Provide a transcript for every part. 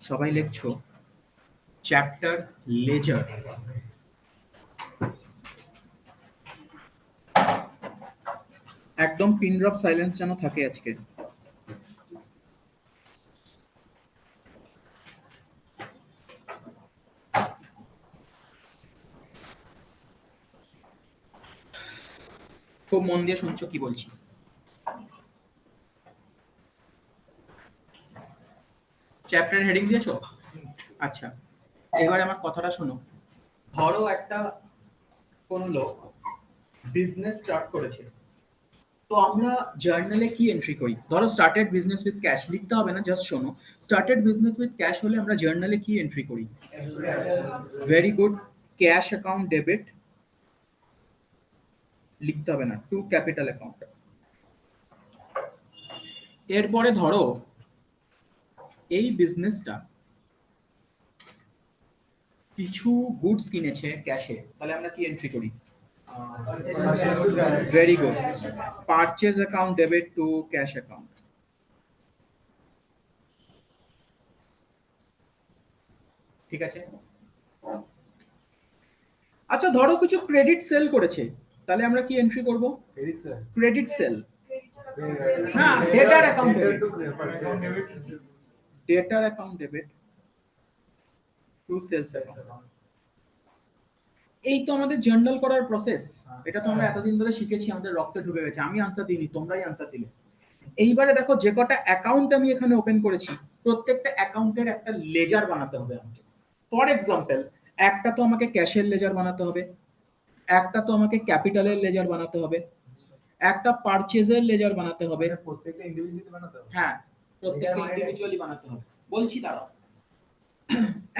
সবাই লিখছো chapter laser. একদম পিন ড্রপ সাইলেন্স যেন থাকে আজকে। খুব মন দিয়ে শুনছো কি বলছি। চ্যাপ্টার হেডিং দিয়েছো? আচ্ছা, এবার আমার কথাটা শোনো। ধরো একটা কোন লোক বিজনেস স্টার্ট করেছে, তো আমরা জার্নালে কি এন্ট্রি করি? ধরো স্টার্টেড বিজনেস উইথ ক্যাশ লিখতে হবে না, জাস্ট শোনো। স্টার্টেড বিজনেস উইথ ক্যাশ হলে আমরা জার্নালে কি এন্ট্রি করি? Very good. Cash account debit লিখতে হবে না, টু ক্যাপিটাল অ্যাকাউন্ট। এরপরে ধরো এই বিজনেসটা কিছু গুডস কিনেছে ক্যাশে, তাহলে আমরা কি এন্ট্রি করি? Very good. Purchase account debit two cash account. ঠিক আছে। আচ্ছা, ধরো কিছু ক্রেডিট সেল করেছে, তাহলে আমরা কি এন্ট্রি করব? ক্রেডিট সেল না, debtor account debit. Debtor account debit to sales account. এই তো আমাদের জার্নাল করার প্রসেস। এটা তো আমরা এতদিন ধরে শিখেছি, আমাদের রক্তে ঢুকে গেছে। আমি আনসার দিইনি, তোমরাই আনসার দিলে। এইবারে দেখো, যে কটা অ্যাকাউন্ট আমি এখানে ওপেন করেছি, প্রত্যেকটা অ্যাকাউন্টের একটা লেজার বানাতে হবে আমাকে। ফর এক্সাম্পল, একটা তো আমাকে ক্যাশের লেজার বানাতে হবে, একটা তো আমাকে ক্যাপিটালের লেজার বানাতে হবে, একটা পারচেজের লেজার বানাতে হবে। প্রত্যেকটা ইন্ডিভিজুয়ালি বানাতে হবে। হ্যাঁ, প্রত্যেকটা ইন্ডিভিজুয়ালি বানাতে হবে। বলছি দাঁড়াও।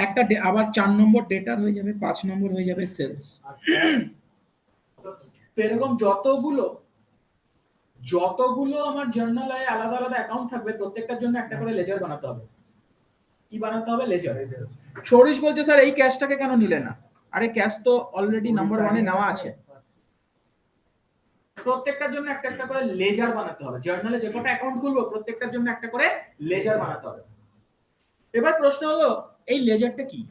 একটা আবার 4 নম্বর ডেটার হয়ে যাবে, 5 নম্বর হয়ে যাবে সেলস। তো এরকম যতগুলো আমার জার্নালে আলাদা আলাদা অ্যাকাউন্ট থাকবে, প্রত্যেকটার জন্য একটা করে লেজার বানাতে হবে। কি বানাতে হবে? লেজার। সরিশ বলছে স্যার এই ক্যাশটাকে কেন নিলে না? আরে ক্যাশ তো অলরেডি নাম্বার 1 এ নেওয়া আছে। প্রত্যেকটার জন্য একটা একটা করে লেজার বানাতে হবে। জার্নালে যে কটা অ্যাকাউন্ট খুলবো, প্রত্যেকটার জন্য একটা করে লেজার বানাতে হবে। এবার প্রশ্ন হলো, এই লেজারটা কি?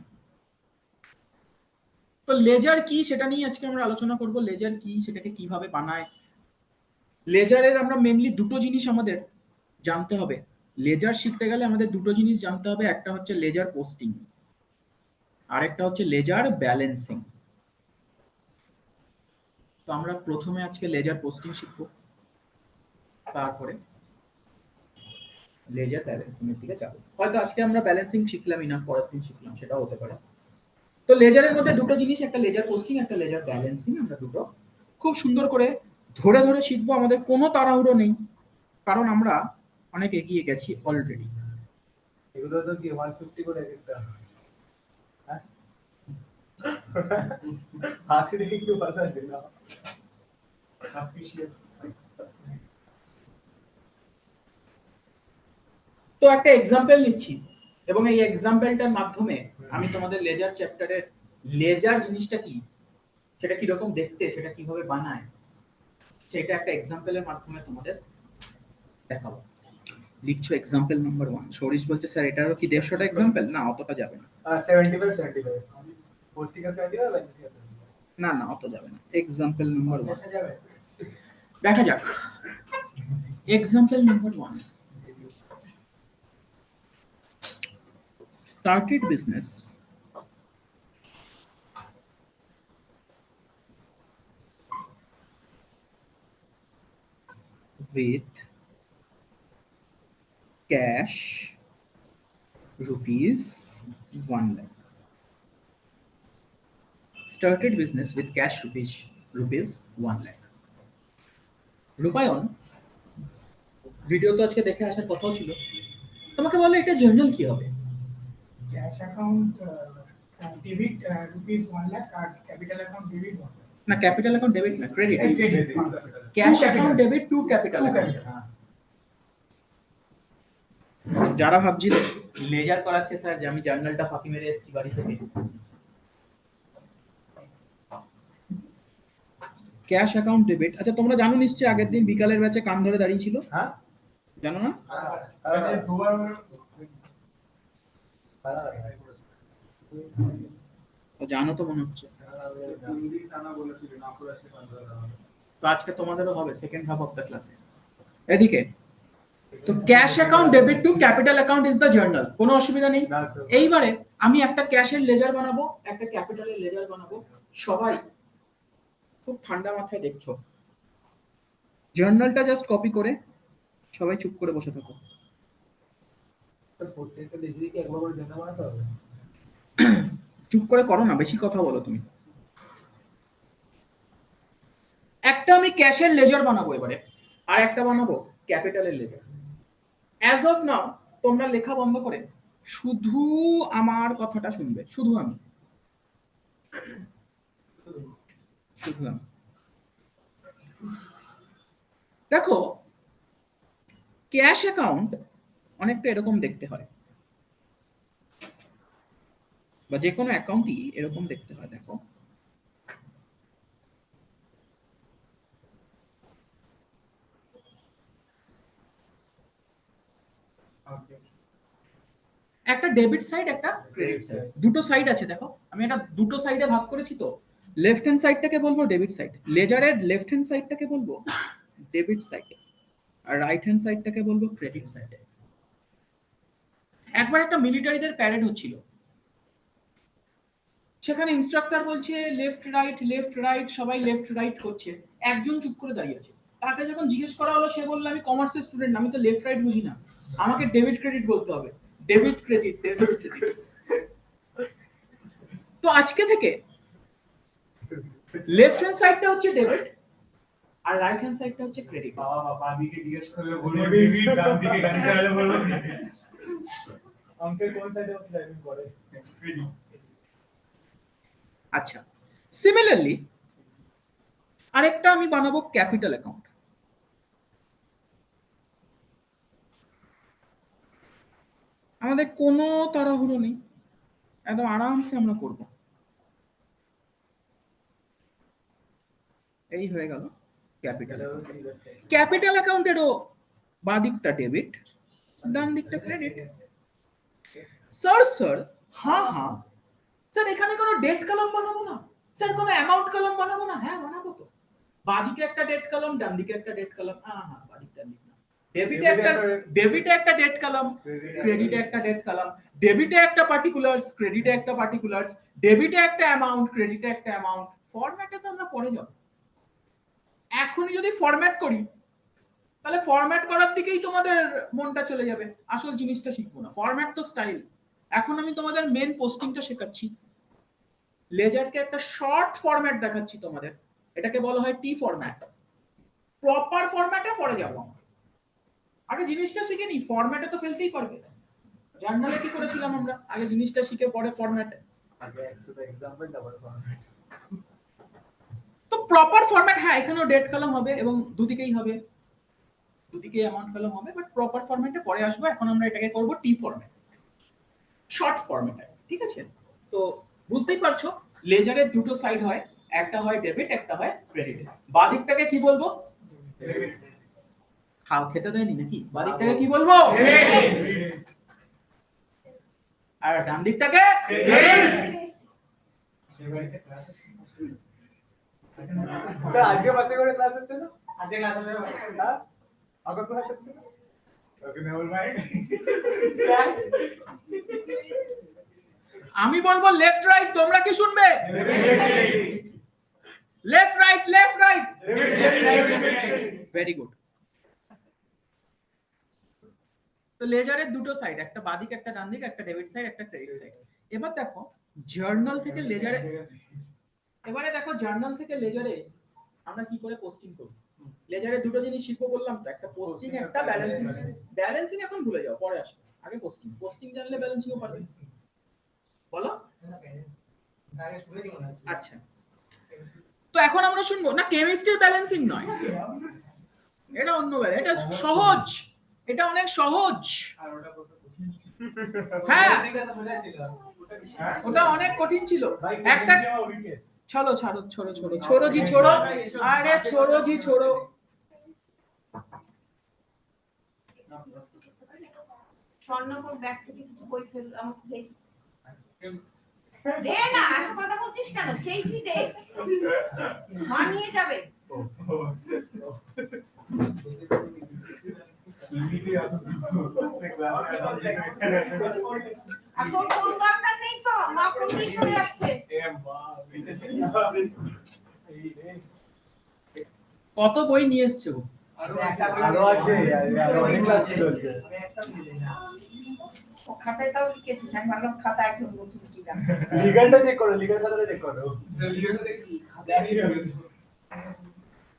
তো লেজার কি সেটা নিয়ে আজকে আমরা আলোচনা করব। লেজার কি, সেটাকে কিভাবে বানায়। লেজারের আমরা মেইনলি দুটো জিনিস আমাদের জানতে হবে। লেজার শিখতে গেলে আমাদের দুটো জিনিস জানতে হবে। একটা হচ্ছে লেজার পোস্টিং, আর একটা হচ্ছে লেজার ব্যালেন্সিং। তো আমরা প্রথমে আজকে লেজার পোস্টিং শিখবো, তারপরে লেজার ব্যালেন্সিং এর দিকে যাবো। হয়তো আজকে আমরা ব্যালেন্সিং শিখলামই না, পরের দিন শিখলাম, সেটাও হতে পারে। তো লেজারের মধ্যে দুটো জিনিস, একটা লেজার পোস্টিং, একটা লেজার ব্যালেন্সিং। আমরা দুটো খুব সুন্দর করে ধরে ধরে শিখবো। আমাদের কোনো তাড়াহুড়ো নেই, কারণ আমরা অনেক এগিয়ে গেছি অলরেডি। এগুলো তো কি 150 করে একটা? হ্যাঁ, হাসি দেখে কি ভালো আছে না? সাসপিশিয়াস। তো একটা এক্সাম্পল নিচ্ছি, এবং এই এক্সাম্পলটার মাধ্যমে আমি তোমাদের লেজার চ্যাপ্টারের লেজার জিনিসটা কি, সেটা কি রকম দেখতে, সেটা কিভাবে বানায়, সেটা একটা এক্সাম্পলের মাধ্যমে তোমাদের দেখাবো। লিখছো এক্সাম্পল নাম্বার 1। সরিশ বলছে স্যার এটারও কি 150টা এক্সাম্পল? না, অতটা যাবে না। 75 পোস্টিং আছে 75, ব্যালেন্সিং আছে 75। না না, অত যাবে না। এক্সাম্পল নাম্বার 1 দেখা যাক। Example number 1, started business with cash rupees 1 lakh. Started business with cash rupees 1 lakh. রূপায়ণ, ভিডিও তো আজকে দেখে আসার কথাও ছিল, তোমাকে বলো এটা জার্নাল কি হবে? Cash account debit rupees 1 lakh আর ক্যাপিটাল অ্যাকাউন্ট ডেবিট 1 লাখ। না, ক্যাপিটাল অ্যাকাউন্ট ডেবিট না, credit. Credit cash account debit to capital account. যারা ভাবছিল লেজার করাচ্ছে স্যার, যে আমি জার্নালটা ফাঁকি মেরে এসেছি বাড়ি থেকে, ক্যাশ অ্যাকাউন্ট ডেবিট। আচ্ছা, তোমরা জানো নিশ্চয়ই, আগের দিন বিকালের ব্যাচে কান ধরে দাঁড়িয়ে ছিল। হ্যাঁ, জানো না? আরে দুবার তো জানো তো মনে হচ্ছে। তো আজকে তোমাদেরও হবে সেকেন্ড হাফ অফ দ্য ক্লাসে। এদিকে তো cash account debit to capital account is the journal, কোনো অসুবিধা নেই। এইবারে আমি একটা ক্যাশের লেজার বানাবো, একটা ক্যাপিটালের লেজার বানাবো। সবাই খুব ঠান্ডা মাথায় দেখছো, জার্নালটা জাস্ট কপি করে সবাই চুপ করে বসে থাকো। প্রত্যেকটা লেজারই কি একবার করে জার্নাল বানাতে হবে? চুপ করে করো না, বেশি কথা বলো তুমি। একটা আমি ক্যাশের লেজার বানাবো এবারে, আর একটা বানাবো ক্যাপিটালের লেজার। অ্যাজ অফ নাও তোমরা লেখা বন্ধ করে শুধু আমার কথাটা শুনবে, শুধু আমি। দেখো, ক্যাশ অ্যাকাউন্ট অনেকটা এরকম দেখতে হয়, বা যে কোনো অ্যাকাউন্টই এরকম দেখতে হয়। দেখো, একটা ডেবিট সাইড, একটা ক্রেডিট সাইড, দুটো সাইড আছে। দেখো আমি এটা দুটো সাইডে ভাগ করেছি। তো লেফট হ্যান্ড সাইডটাকে বলবো ডেবিট সাইড, লেজারের লেফট হ্যান্ড সাইডটাকে বলবো ডেবিট সাইড, আর রাইট হ্যান্ড সাইডটাকে বলবো ক্রেডিট সাইড। একবার একটা মিলিটারিদের প্যারেড হচ্ছিল, সেখানে ইনস্ট্রাক্টর বলছে লেফট রাইট, সবাই লেফট রাইট করছে, একজন চুপ করে দাঁড়িয়ে আছে। তাকে যখন জিজ্ঞেস করা হলো, সে বলল আমি কমার্সের স্টুডেন্ট, আমি তো লেফট রাইট বুঝি না, আমাকে ডেবিট ক্রেডিট বলতে হবে। Debit credit. তো আজকে থেকে লেফট হ্যান্ড সাইডটা হচ্ছে ডেবিট, আর রাইট হ্যান্ড সাইডটা হচ্ছে ক্রেডিট। বাবা দিকে জিজ্ঞেস করলে বলবো ডেবিট, ডান দিকে গাড়ি চালালে বলবো ক্রেডিট। অঙ্কের কোন সাইডে বসে ড্রাইভিং করে? ক্রেডিট। আচ্ছা, সিমিলারলি আরেকটা আমি বানাবো ক্যাপিটাল অ্যাকাউন্ট। আমাদের কোনো তাড়াহুড়ো নেই, একদম আরামসে আমরা করব। এই হয়ে গেল ক্যাপিটাল অ্যাকাউন্ট। ক্যাপিটাল অ্যাকাউন্টেরও বাঁ দিকটা ডেবিট, ডান দিকটা ক্রেডিট। স্যার হ্যাঁ স্যার, এখানে কোনো ডেট কলাম বানাবো না স্যার, কোনো অ্যামাউন্ট কলাম বানাবো না? হ্যাঁ বানাবো তো। বাঁদিকে একটা ডেট কলাম, ডান দিকে একটা ডেট কলাম। হ্যাঁ বাঁদিকটা লিখ না। ডেবিটে একটা ডেট কলাম, ক্রেডিটে একটা ডেট কলাম। ডেবিটে একটা পার্টিকুলারস, ক্রেডিটে একটা পার্টিকুলারস। ডেবিটে একটা অ্যামাউন্ট, ক্রেডিটে একটা অ্যামাউন্ট। ফরম্যাটে তো আমরা পরে যাব। এখনই যদি ফরম্যাট করি, তাহলে ফরম্যাট করার দিকেই তোমাদের মনটা চলে যাবে, আসল জিনিসটা শিখবো না। ফরম্যাট তো স্টাইল। এখন আমি তোমাদের মেন পোস্টিংটা শেখাচ্ছি, লেজারকে একটা শর্ট ফরম্যাট দেখাচ্ছি তোমাদের, এটাকে বলা হয় টি ফরম্যাট। প্রপার ফরম্যাটে পরে যাব। আগে জিনিসটা শিখে নি, ফরম্যাটে তো ফেলতেই পারবে। জার্নালে কি করেছিলাম আমরা? আগে জিনিসটা শিখে পরে ফরম্যাটে। আগে 100টা एग्जांपल ডাবল ফরম্যাট। তো প্রপার ফরম্যাট, হ্যাঁ এখানেও ডেট কলাম হবে এবং দুদিকেই হবে, দুদিকেই অ্যামাউন্ট কলাম হবে, বাট প্রপার ফরম্যাটে পরে আসবো। এখন আমরা এটাকে করব টি ফরম্যাট, শর্ট ফরম্যাটে। ঠিক আছে? তো বুঝতেই পারছো, লেজারের দুটো সাইড হয়, একটা হয় ডেবিট, একটা হয় ক্রেডিট। বাঁ দিকটাকে কি বলবো? খাও, খেতে দেয়নি নাকি? বাঁ দিকটাকে কি বলবো? আর ডান দিকটাকে? স্যার আজকে পাশে করে ক্লাস হচ্ছে না? আজকে ক্লাস হবে না? আগের ক্লাস হচ্ছে না? ওকে নেভার মাইন্ড। আমি বলবো লেফট রাইট, তোমরা কি শুনবে? Left right very good. তো লেজারের দুটো সাইড, একটা বাঁদিক একটা ডান দিক, একটা ডেবিট সাইড একটা ক্রেডিট সাইড। এবার দেখো জার্নাল থেকে লেজারে, এবারে দেখো জার্নাল থেকে লেজারে আমরা কি করে পোস্টিং করব। লেজারে দুটো জিনিস শিখবো বললাম তো, একটা পোস্টিং, একটা ব্যালেন্সিং। ব্যালেন্সিং এখন ভুলে যাও, পরে আসবে। আগে পোস্টিং জানলে ব্যালেন্সিংও পারবে। বলো। আচ্ছা, তো এখন আমরা শুনবো না, কেমিস্ট্রির ব্যালেন্সিং নয়, এটা অন্য ব্যালেন্স। এটা সহজ, এটা অনেক সহজ। হ্যাঁ ওটা অনেক কঠিন ছিল। একটা চলো ছোড়ো জি ছোড়ো, আরে ছোড়ো জি ছোড়ো। স্বর্ণকর ব্যাগ থেকে কিছু বই ফেল আমাকে দে। দে না, এত কথা বলছিস কেন? চেয়েছি দে। মা নিয়ে যাবে। লিখে এত কিছু সে ক্লাসে আর তোর ফোন দরকার নেই তো, মা ফোন দিয়ে চলে যাচ্ছে। কত বই নিয়ে এসছো? আরো আছে, আরো অনেক ক্লাস ছিল আজকে। ও খাতায় তাও লিখেছিস, আমি ভাবলাম খাতা একদম নতুন কিনা। লিগালটা চেক করো, লিগাল খাতাটা চেক করো।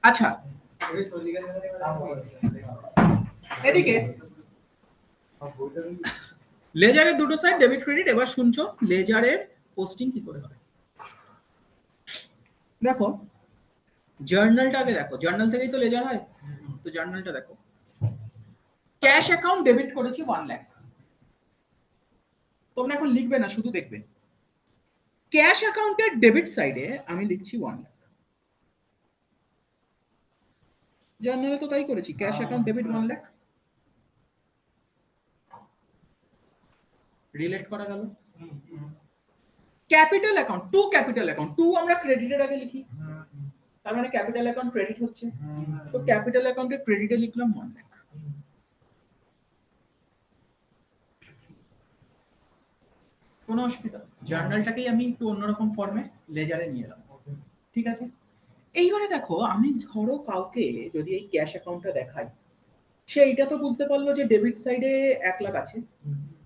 আচ্ছা, এদিকে লেজারের দুটো সাইড ডেবিট ক্রেডিট। এবার শুনছো লেজারের পোস্টিং কি করে হয়। দেখো জার্নালটা আগে দেখো, জার্নাল থেকেই তো লেজার হয়। তো জার্নালটা দেখো, ক্যাশ অ্যাকাউন্ট ডেবিট করেছি 1 লাখ। তোমরা এখন লিখবে না, শুধু দেখবে। ক্যাশ অ্যাকাউন্টের ডেবিট সাইডে আমি লিখছি 1 লাখ। জার্নালে তো তাই করেছি, cash account debit 1 lakh. Relate করা গেল। Capital account, to capital account, to আমরা ক্রেডিটের আগে লিখি, তার মানে ক্যাপিটাল অ্যাকাউন্ট ক্রেডিট হচ্ছে। তো ক্যাপিটাল অ্যাকাউন্টের ক্রেডিটে লিখলাম 1 লাখ। কোনো অসুবিধা? জার্নালটাকেই আমি একটু অন্যরকম ফর্মে লেজারে নিয়ে এলাম, ঠিক আছে। এইবারে দেখো, আমি ধরো কাউকে যদি এই ক্যাশ অ্যাকাউন্টটা দেখাই, সে এইটা তো বুঝতে পারলো যে ডেবিট সাইডে 1 লাখ আছে,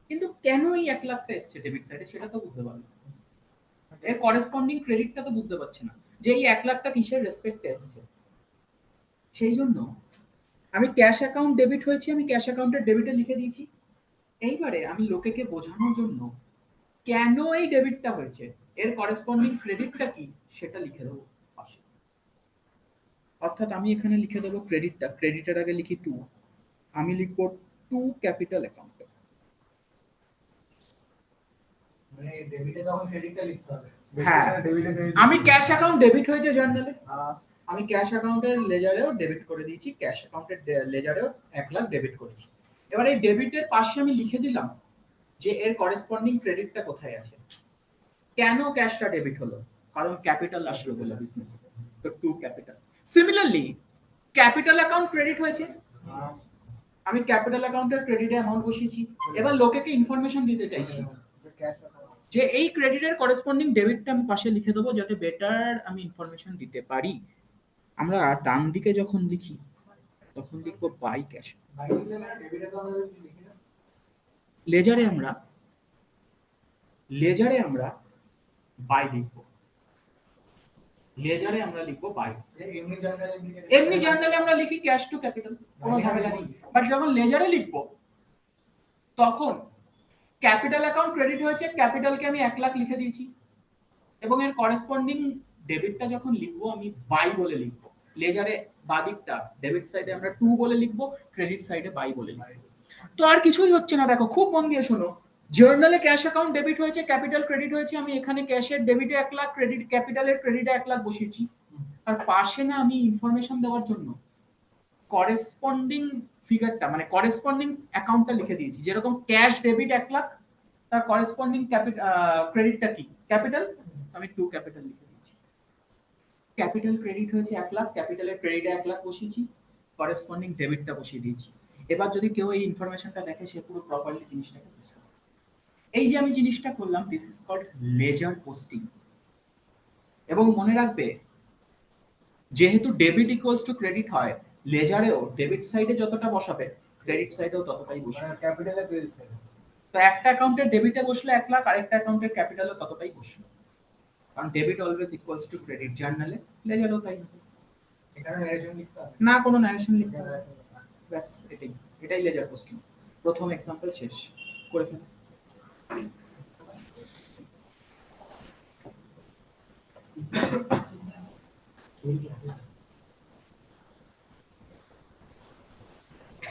কিন্তু কেন এই 1 লাখটা এসছে ডেবিট সাইডে সেটা তো বুঝতে পারলো। এর করেসপন্ডিং ক্রেডিটটা তো বুঝতে পারছে না যে এই 1 লাখটা কিসের রেসপেক্টে এসছে। সেই জন্য আমি ক্যাশ অ্যাকাউন্ট ডেবিট হয়েছে, আমি ক্যাশ অ্যাকাউন্টের ডেবিটে লিখে দিয়েছি। এইবারে আমি লোকেকে বোঝানোর জন্য কেন এই ডেবিটটা হয়েছে, এর করেসপন্ডিং ক্রেডিটটা কি সেটা লিখে দেবো পাশে। অর্থাৎ আমি এখানে লিখে দেবো ক্রেডিটটা, ক্রেডিটের আগে লিখি 2, আমি লিখবো 2 ক্যাপিটাল অ্যাকাউন্ট। মানে ডেবিটে তখন ক্রেডিটটা লিখতে হবে। হ্যাঁ, আমি ক্যাশ অ্যাকাউন্ট ডেবিট হয়েছে জার্নালে, আমি ক্যাশ অ্যাকাউন্টের লেজারেও ডেবিট করে দিয়েছি, ক্যাশ অ্যাকাউন্টের লেজারেও 1 লাখ ডেবিট করেছি। এবার এই ডেবিটের পাশে আমি লিখে দিলাম যে এর করেসপন্ডিং ক্রেডিটটা কোথায় আছে। কেন ক্যাশটা ডেবিট হলো? কারণ ক্যাপিটাল আসলো বলে বিজনেসে, তো 2 capital. Similarly capital account credit হয়েছে, আমি ক্যাপিটাল অ্যাকাউন্টের ক্রেডিটে অ্যামাউন্ট বসিয়েছি। এবার লোকেকে ইনফরমেশন দিতে চাইছি যে এই ক্রেডিটের করেসপন্ডিং ডেবিটটা আমি পাশে লিখে দেবো, যাতে বেটার আমি ইনফরমেশন দিতে পারি। আমরা ডান দিকে যখন লিখি তখন লিখবো বাই ক্যাশ। লেজারে আমরা বাই লিখবো, লেজারে আমরা লিখবো বাই। এমনি জার্নালে আমরা লিখি ক্যাশ টু ক্যাপিটাল, কোনো ঝামেলা নেই। বাট যখন লেজারে লিখবো তখন ক্যাপিটাল অ্যাকাউন্ট ক্রেডিট হয়েছে, ক্যাপিটালকে আমি 1 লাখ লিখে দিয়েছি, এবং এর করেসপন্ডিং ডেবিটটা যখন লিখবো আমি বাই বলে লিখবো। লেজারে বাদিকটা ডেবিট সাইডে আমরা 2 বলে লিখবো, ক্রেডিট সাইডে বাই বলে লিখবো। তো আর কিছুই হচ্ছে না। দেখো খুব মন দিয়ে শোনো, জার্নালে ক্যাশ অ্যাকাউন্ট ডেবিট হয়েছে, ক্যাপিটাল ক্রেডিট হয়েছে, আমি এখানে ক্যাশের ডেবিটে 1 লাখ, ক্রেডিট ক্যাপিটালের ক্রেডিটে 1 লাখ বসিয়েছি। আর পাশে না আমি ইনফরমেশন দেওয়ার জন্য করেসপন্ডিং ফিগারটা মানে করেসপন্ডিং অ্যাকাউন্টটা লিখে দিয়েছি। যেরকম ক্যাশ ডেবিট 1 লাখ, তার করেসপন্ডিং ক্রেডিটটা কি ক্যাপিটাল, আমি 2 ক্যাপিটাল লিখে দিয়েছি। ক্যাপিটাল ক্রেডিট হয়েছে 1 লাখ, ক্যাপিটালের ক্রেডিটে 1 লাখ বসিয়েছি, করেসপন্ডিং ডেবিটটা বসিয়ে দিয়েছি। এবার যদি কেউ এই ইনফরমেশনটা দেখে, সে পুরো প্রপারলি জিনিসটাকে বুঝতে পারবে। এই যে আমি জিনিসটা করলাম, this is called ledger posting. এবং মনে রাখবে, যেহেতু ডেবিট ইকুয়ালস টু ক্রেডিট হয়, লেজারেও ডেবিট সাইডে যতটা বসাবে ক্রেডিট সাইডেও ততটাই বসবে। ক্যাপিটাল আর ক্রেডিট সাইড। তো একটা অ্যাকাউন্টের ডেবিটে বসলে 1 লাখ, আরেকটা অ্যাকাউন্টের ক্যাপিটালও ততটাই বসবে, কারণ debit always equals to credit. জার্নালে লেজারও তাই হবে। এখানে ন্যারেশন লিখতে হবে না, কোনো ন্যারেশন লিখতে হবে না। ব্যাস এটাই লেজার পোস্টিং। প্রথম এক্সাম্পল শেষ করে ফেলো।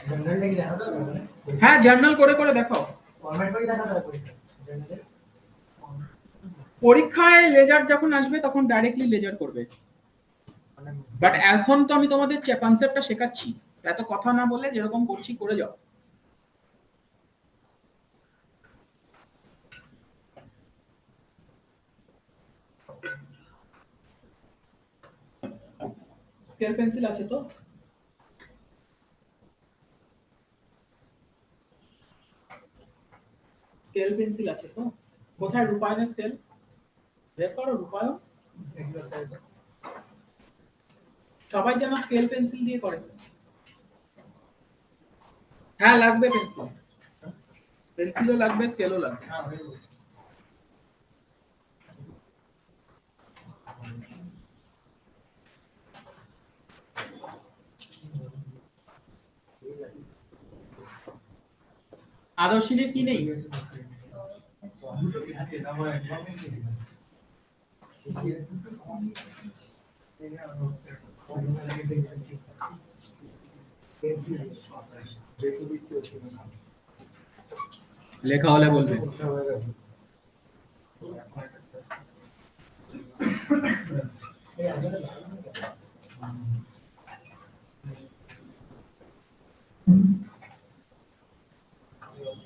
জার্নালটা কি দেখাতে হবে মানে হ্যাঁ, জার্নাল করে করে দেখো। ফরম্যাট করে দেখাতে হবে পরীক্ষা জার্নালে। পরীক্ষায় লেজার যখন আসবে তখন ডাইরেক্টলি লেজার করবে। বাট এখন তো আমি তোমাদের কনসেপ্টটা শেখাচ্ছি, এত কথা না বলে যেরকম করছি করে যাও। স্কেল পেন্সিল আছে তো? স্কেল পেন্সিল আছে তো? কোথায় রূপায়ণের স্কেল? বের করো রূপায়ণ। সবাই যেন স্কেল পেন্সিল দিয়ে করে। হ্যাঁ লাগবে পেন্সিল, পেন্সিলও লাগবে, স্কেলও লাগবে। আদর্শিনীর কি নেই? লেখা হলে বলবে।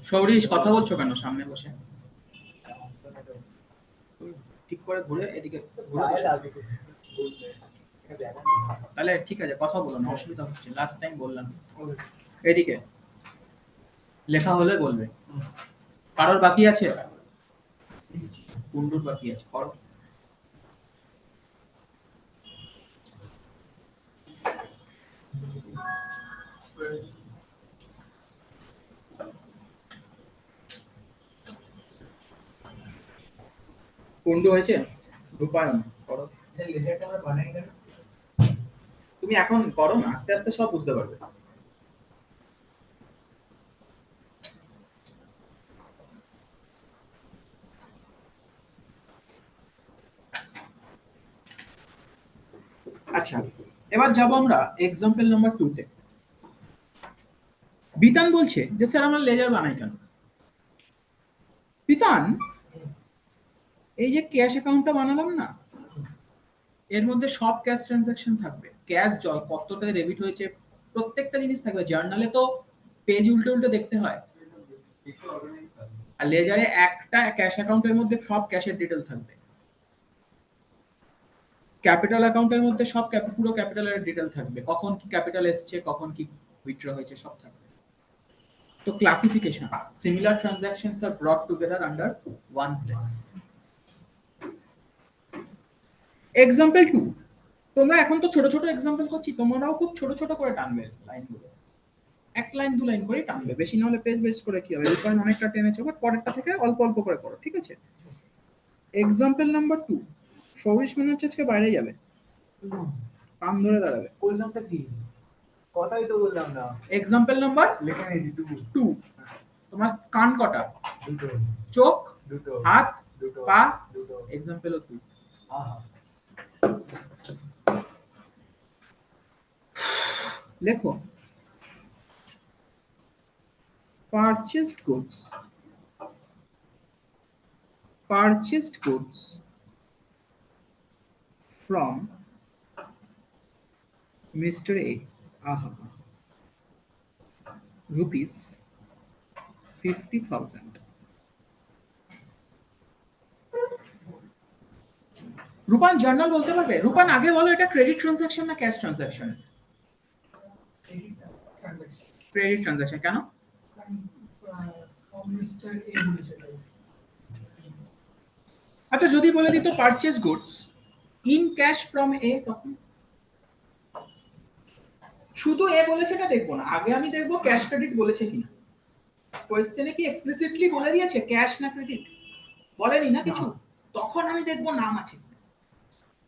সৌরিশ কথা বলছো কেন সামনে বসে? ঠিক করে ঘুরে এদিকে ঘুরে বসো। তাহলে ঠিক আছে কথা বলো না, অসুবিধা হচ্ছে, লাস্ট টাইম বললাম। এদিকে লেখা হলে বলবে। কারোর বাকি আছে? কুন্ডুর বাকি আছে, করো। কুন্ডু হয়েছে? রূপায়ণ করো। তুমি এখন করো না, আস্তে আস্তে সব বুঝতে পারবে। আচ্ছা এবার যাব আমরা এক্সাম্পল নাম্বার 2 তে। বিতান বলছে যে স্যার আমরা লেজার বানাই কেন? বিতান, এই যে ক্যাশ অ্যাকাউন্টটা বানালাম না, এর মধ্যে সব ক্যাশ ট্রানজাকশন থাকবে, ক্যাশ জল কতটা ডেবিট হয়েছে প্রত্যেকটা জিনিস থাকবে। জার্নালে তো পেজ উল্টে উল্টে দেখতে হয়, আর লেজারে একটা ক্যাশ অ্যাকাউন্টের মধ্যে সব ক্যাশের ডিটেল থাকবে। ক্যাপিটাল অ্যাকাউন্টের মধ্যে সব পুরো ক্যাপিটালের ডিটেল থাকবে, কখন কি ক্যাপিটাল এসছে, কখন কি উইথড্র হয়েছে, সব থাকবে। তো ক্লাসিফিকেশন, সিমিলার ট্রানজাকশনস আর brought together under one place. Example 2, তোমরা এখন তো ছোট ছোট এক্সাম্পল করছি, তোমরাও খুব ছোট ছোট করে টানবে লাইনগুলো, এক লাইন দু লাইন করে টানবে, বেশি না হলে পেজ বেস করে কি হবে, রূপায়ণ অনেকটা টেনেছে, বাট পরেরটা থেকে অল্প অল্প করে করো, ঠিক আছে? এক্সাম্পল নাম্বার 2, সৌরিশ মনে হচ্ছে আজকে বাইরে যাবে, কান ধরে দাঁড়াবে। বললামটা কি? কথাই তো বললাম না। এক্সাম্পল নাম্বার লেখা নিয়েছি 2, তোমার কান কটা, দুটো, চোখ, দুটো, হাত, দুটো, পা, দুটো। এক্সাম্পল 2। আহা, লেখো purchased goods, purchased goods from Mr. A, aha, rupees 50,000. রূপান journal বলতে পারবে? রূপান আগে বলো এটা ক্রেডিট ট্রানজাকশন না ক্যাশ ট্রানজাকশন? ক্রেডিট ট্রানজাকশন কেন? আচ্ছা যদি বলে দিত purchase goods in cash from a, তখন শুধু এ বলেছে এটা দেখবো না, আগে আমি দেখবো ক্যাশ ক্রেডিট বলেছে কিনা। কোয়েশ্চেনে কি এক্সপ্লিসিটলি বলে দিয়েছে ক্যাশ না ক্রেডিট? বলেনি না কিছু, তখন আমি দেখবো নাম আছে কিনা।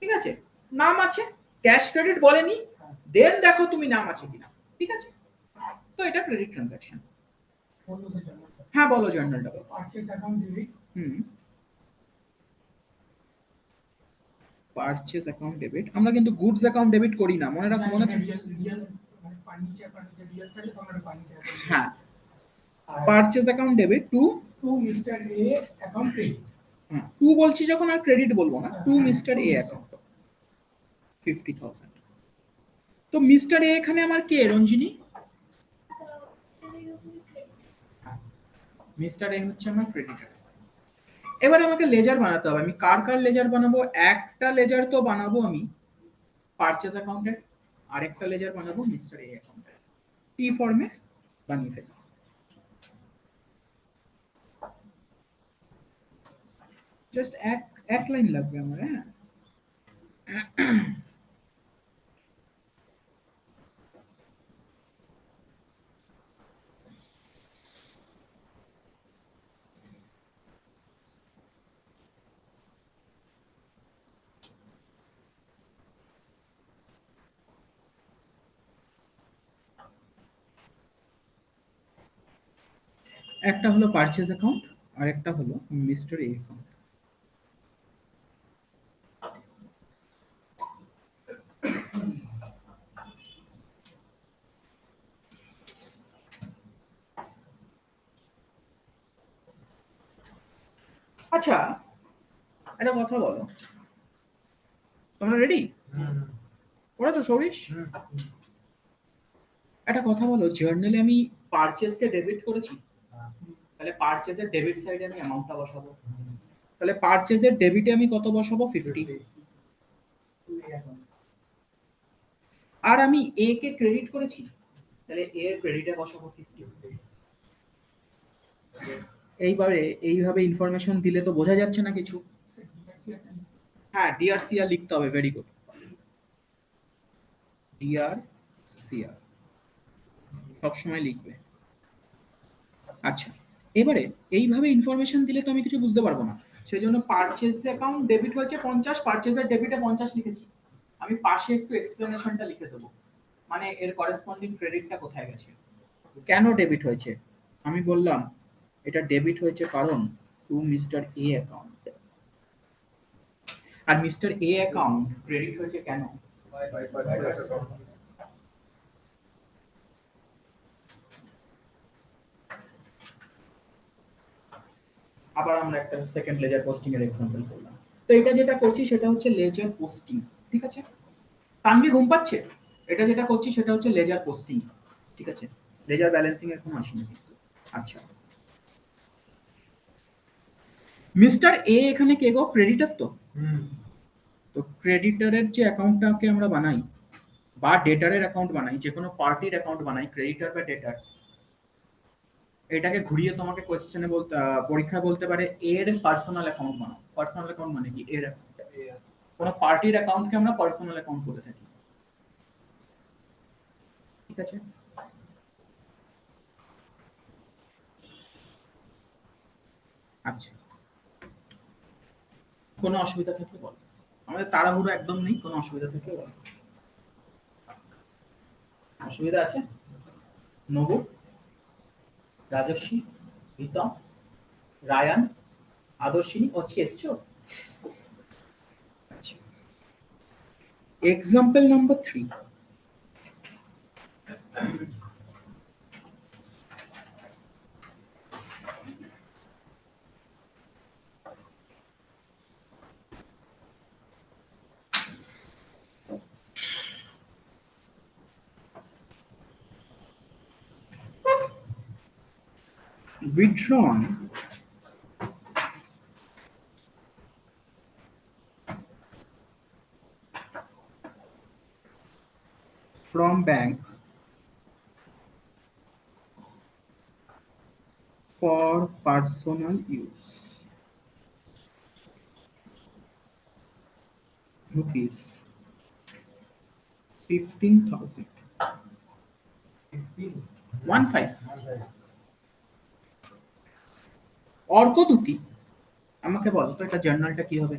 ঠিক আছে, নাম আছে, ক্যাশ ক্রেডিট বলেনি, দেন দেখো তুমি নাম আছে কিনা, ঠিক আছে? তো এটা ক্রেডিট ট্রানজাকশন। হ্যাঁ বলো জার্নালটা বলো। Purchase account debit, purchase account debit, আমরা কিন্তু গুডস অ্যাকাউন্ট ডেবিট করি না, মনে রাখো, মনে থাকবে। রিয়েল মানে ফার্নিচার রিয়েল থাকলে তোমরা ফার্নিচার হ্যাঁ, purchase account debit to mister A account credit. হ্যাঁ, টু বলছি যখন আর ক্রেডিট বলবো না, টু মিস্টার এ অ্যাকাউন্ট 50,000। তো মিস্টার এ এখানে আমার কে, রঞ্জিনী? মিস্টার এ হচ্ছে আমার ক্রেডিটার। এবার আমাকে লেজার বানাতে হবে। আমি কার কার লেজার বানাবো? একটা লেজার তো বানাবো আমি পারচেজ অ্যাকাউন্টের, আরেকটা লেজার বানাবো মিস্টার এ অ্যাকাউন্টের। টি ফর্মে বানিয়ে ফেলি। জাস্ট এক লাইন লাগবে আমার, হ্যাঁ। একটা হলো পারচেজ অ্যাকাউন্ট আর একটা হলো মিস্টার এ অ্যাকাউন্ট। আচ্ছা, একটা কথা বলো, তোমরা রেডি? পড়েছো সৌরিশ? একটা কথা বলো, জার্নালে আমি পারচেজকে ডেবিট করেছি, তাহলে পারচেজের ডেবিট সাইডে আমি অ্যামাউন্টটা বসাবো। তাহলে পারচেজের ডেবিটে আমি কত বসাবো? 50। আর আমি এ কে ক্রেডিট করেছি, তাহলে এ এর ক্রেডিটে বসাবো 50। এইবারে এইভাবে ইনফরমেশন দিলে তো বোঝা যাচ্ছে না কিছু। হ্যাঁ, ডিআর সিআর লিখতে হবে, ভেরি গুড, ডিআর সিআর সবসময় লিখবে। আচ্ছা, এবারে এইভাবে ইনফরমেশন দিলে তো আমি কিছু বুঝতে পারবো না, সেই জন্য পারচেজ অ্যাকাউন্ট ডেবিট হয়েছে 50, পারচেজের ডেবিটে 50 লিখেছি। আমি পাশে একটু এক্সপ্লেনেশনটা লিখে দেবো, মানে এর করেসপন্ডিং ক্রেডিটটা কোথায় গেছে, কেন ডেবিট হয়েছে। আমি বললাম এটা ডেবিট হয়েছে কারণ টু মিস্টার এ অ্যাকাউন্ট, আর মিস্টার এ অ্যাকাউন্ট ক্রেডিট হয়েছে কেন? আবার আমরা একটা সেকেন্ড লেজার পোস্টিং এর এক্সাম্পল করলাম। তো এটা যেটা করছি সেটা হচ্ছে লেজার পোস্টিং, ঠিক আছে? তানভি ঘুম পাচ্ছে? এটা যেটা করছি সেটা হচ্ছে লেজার পোস্টিং, ঠিক আছে? লেজার ব্যালেন্সিং এর কোনো আসেনি কিন্তু। আচ্ছা, মিস্টার এ এখানে কে গো? ক্রেডিটার তো। তো ক্রেডিটারের যে অ্যাকাউন্টটাকে আমরা বানাই বা ডেটারের অ্যাকাউন্ট বানাই, যে কোনো পার্টির অ্যাকাউন্ট বানাই, ক্রেডিটার বা ডেটার, এটাকে ঘুরিয়ে তোমাকে কোশ্চেনে বলতে পরীক্ষায় বলতে পারে এর পার্সোনাল অ্যাকাউন্ট বানাও। পার্সোনাল অ্যাকাউন্ট মানে কি? এর account। কোনো পার্টির অ্যাকাউন্টকে আমরা পার্সোনাল অ্যাকাউন্ট বলে থাকি, ঠিক আছে? আচ্ছা, কোনো অসুবিধা থাকলে বল, আমাদের তাড়াহুড়ো একদম নেই, কোনো অসুবিধা থাকলে বল। অসুবিধা আছে? নবু, রাজস্বী, প্রীতম, রায়ান, আদর্শিনী, অচি এসছো? Example number 3। Withdrawn from bank for personal use, rupees 15,000, 15। Arka দুটি, আমাকে বলো তো এটা জার্নালটা কি হবে?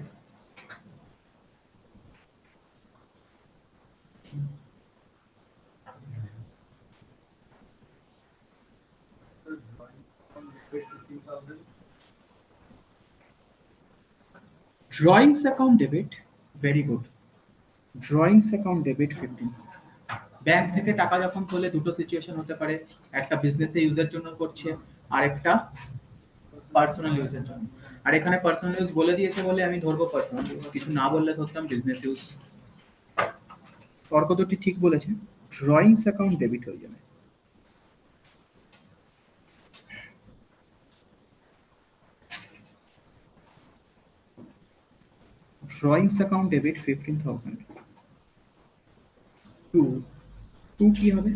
Drawings account debit, very good, drawings account debit 15,000। Bank থেকে টাকা যখন তোলে দুটো সিচুয়েশন হতে পারে, একটা বিজনেসে ইউজের জন্য করছে আর একটা পার্সোনাল ইউজের জন্য। আর এখানে পার্সোনাল ইউজ বলে দিয়েছে বলে আমি ধরবো পার্সোনাল ইউজ, কিছু না বললে ধরতাম বিজনেস ইউজ। তর্ক দুটি ঠিক বলেছে, ড্রয়িংস অ্যাকাউন্ট ডেবিট হয়ে যাবে। drawings account debit 15,000 to to কি হবে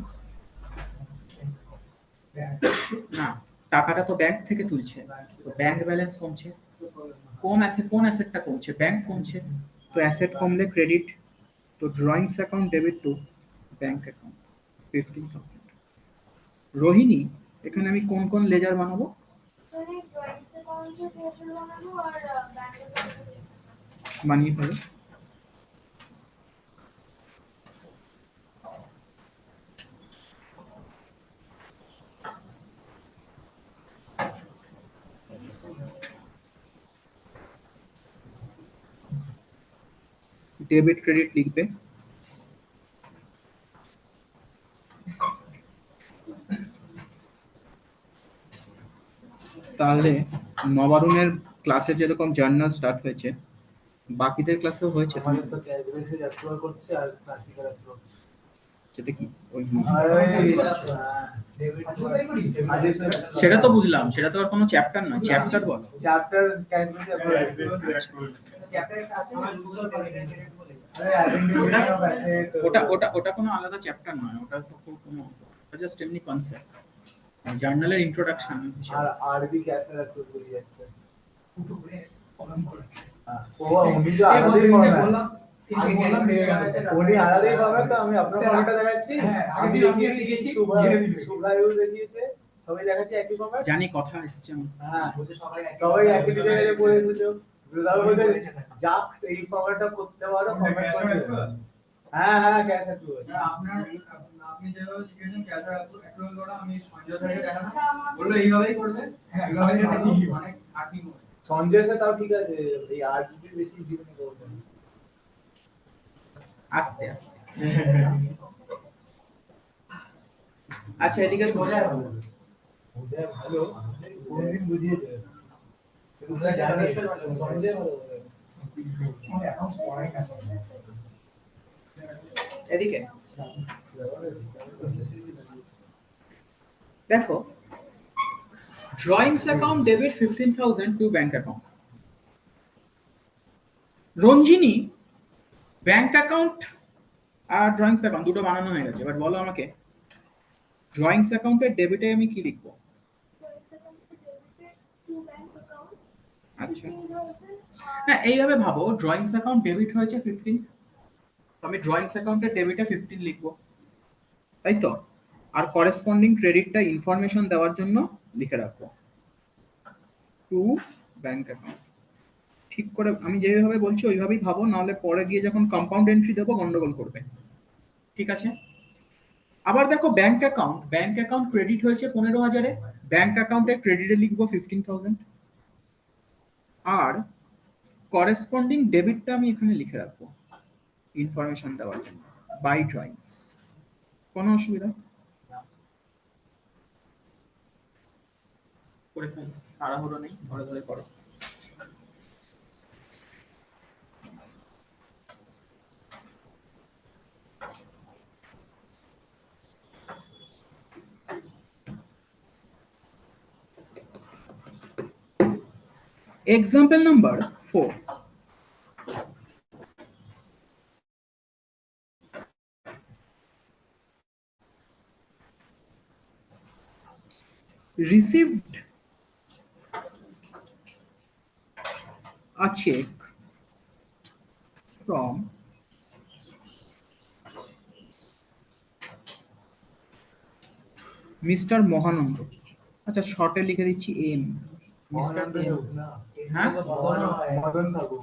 না টাকাটা তো ব্যাংক থেকে তুলছে তো ব্যাংক ব্যালেন্স কমছে কোন অ্যাসেটটা কমছে ব্যাংক কমছে তো অ্যাসেট কমলে ক্রেডিট তো drawings account debit to bank account 15,000 Rohini এখানে আমি কোন কোন লেজার বানাবো বানিয়ে ফেলো ডেবিট ক্রেডিট লিখবে তাহলে নবারুণের ক্লাসে যেরকম জার্নাল স্টার্ট হয়েছে বাকিদের ক্লাসেও হয়েছে আমাদের তো ক্যাশ বেসিস অ্যাপ্রুভাল করছে আর ক্লাসিক্যাল অ্যাপ্রুভাল সেটা কি ওই আর ওই সেটা তো বুঝলাম সেটা তো আর কোনো চ্যাপ্টার নয় চ্যাপ্টার বলো চ্যাপ্টার ক্যাশ বেসিস অ্যাপ্রুভাল ওটা কোনো আলাদা চ্যাপ্টার নয় ওটা তো কোনো জাস্ট এমনি কনসেপ্ট জার্নালের ইন্ট্রোডাকশন আর আরবি ক্যাশ অ্যাপ্রুভাল করে যাচ্ছে ও উনি তো আলাদাই ফরম্যাট উনি আলাদাই ফরম্যাট তো আমি আপনার ফরম্যাটটা দেখাচ্ছি আমি দেখিয়েছি শুভ্রায়ু দেখিয়েছে সবাই দেখাচ্ছে একই ফরম্যাট জানি কথা এসছে আমার। হ্যাঁ সবাই একই জায়গায় পড়ে এসেছো রোজাল বলতে যা এই ফরম্যাটটা করতে পারো ফরম্যাট করে হ্যাঁ হ্যাঁ ক্যাশ অ্যাপ্রুভাল আপনি যেভাবে শিখেছেন ক্যাশ অ্যাপ্রুভাল করা আমি সঞ্জয় স্যারকে দেখালাম বললো এইভাবেই করবে হ্যাঁ এইভাবেই অনেক খাটনি করে সঞ্জয় স্যার তাও ঠিক আছে এই আরবি বেশি জীবনে করবেন আস্তে আস্তে আচ্ছা এদিকে সোজা ওদের ভালো কোনদিন বুঝিয়েছে তোমরা জানিস সঞ্জয় ভালো এদিকে দেখো drawings account debit 15,000 to bank account Ranjini bank account আর ড্রয়িংস অ্যাকাউন্ট দুটো বানানো হয়ে গেছে এবার বলো আমাকে ড্রয়িংস অ্যাকাউন্টের ডেবিটে আমি কি লিখবো আচ্ছা না এইভাবে ভাবো ড্রয়িংস অ্যাকাউন্ট ডেবিট হয়েছে 15 তো আমি ড্রয়িংস অ্যাকাউন্টের ডেবিটে 15 লিখবো তাই তো আর করেসপন্ডিং ক্রেডিটটা ইনফরমেশন দেওয়ার জন্য লিখে রাখবো টু ব্যাংক অ্যাকাউন্ট ঠিক করে আমি যেভাবে বলছি ওইভাবেই ভাবো নাহলে পরে গিয়ে যখন কম্পাউন্ড এন্ট্রি দেবো গন্ডগোল করবে ঠিক আছে আবার দেখো ব্যাংক অ্যাকাউন্ট ক্রেডিট হয়েছে 15,000 ব্যাংক অ্যাকাউন্টে ক্রেডিটে লিখবো 15,000 আর করেসপন্ডিং ডেবিটটা আমি এখানে লিখে রাখবো ইনফরমেশন দেওয়ার জন্য বাই ড্রয়িংস কোনো অসুবিধা করে ফেল তাড়াহুড়ো নেই ধরে ধরে করো Example number 4. Received a check from Mr. Mohanand. আচ্ছা শর্টে লিখে দিচ্ছি এম মিস্টার এম হ্যাঁ মদন বাবু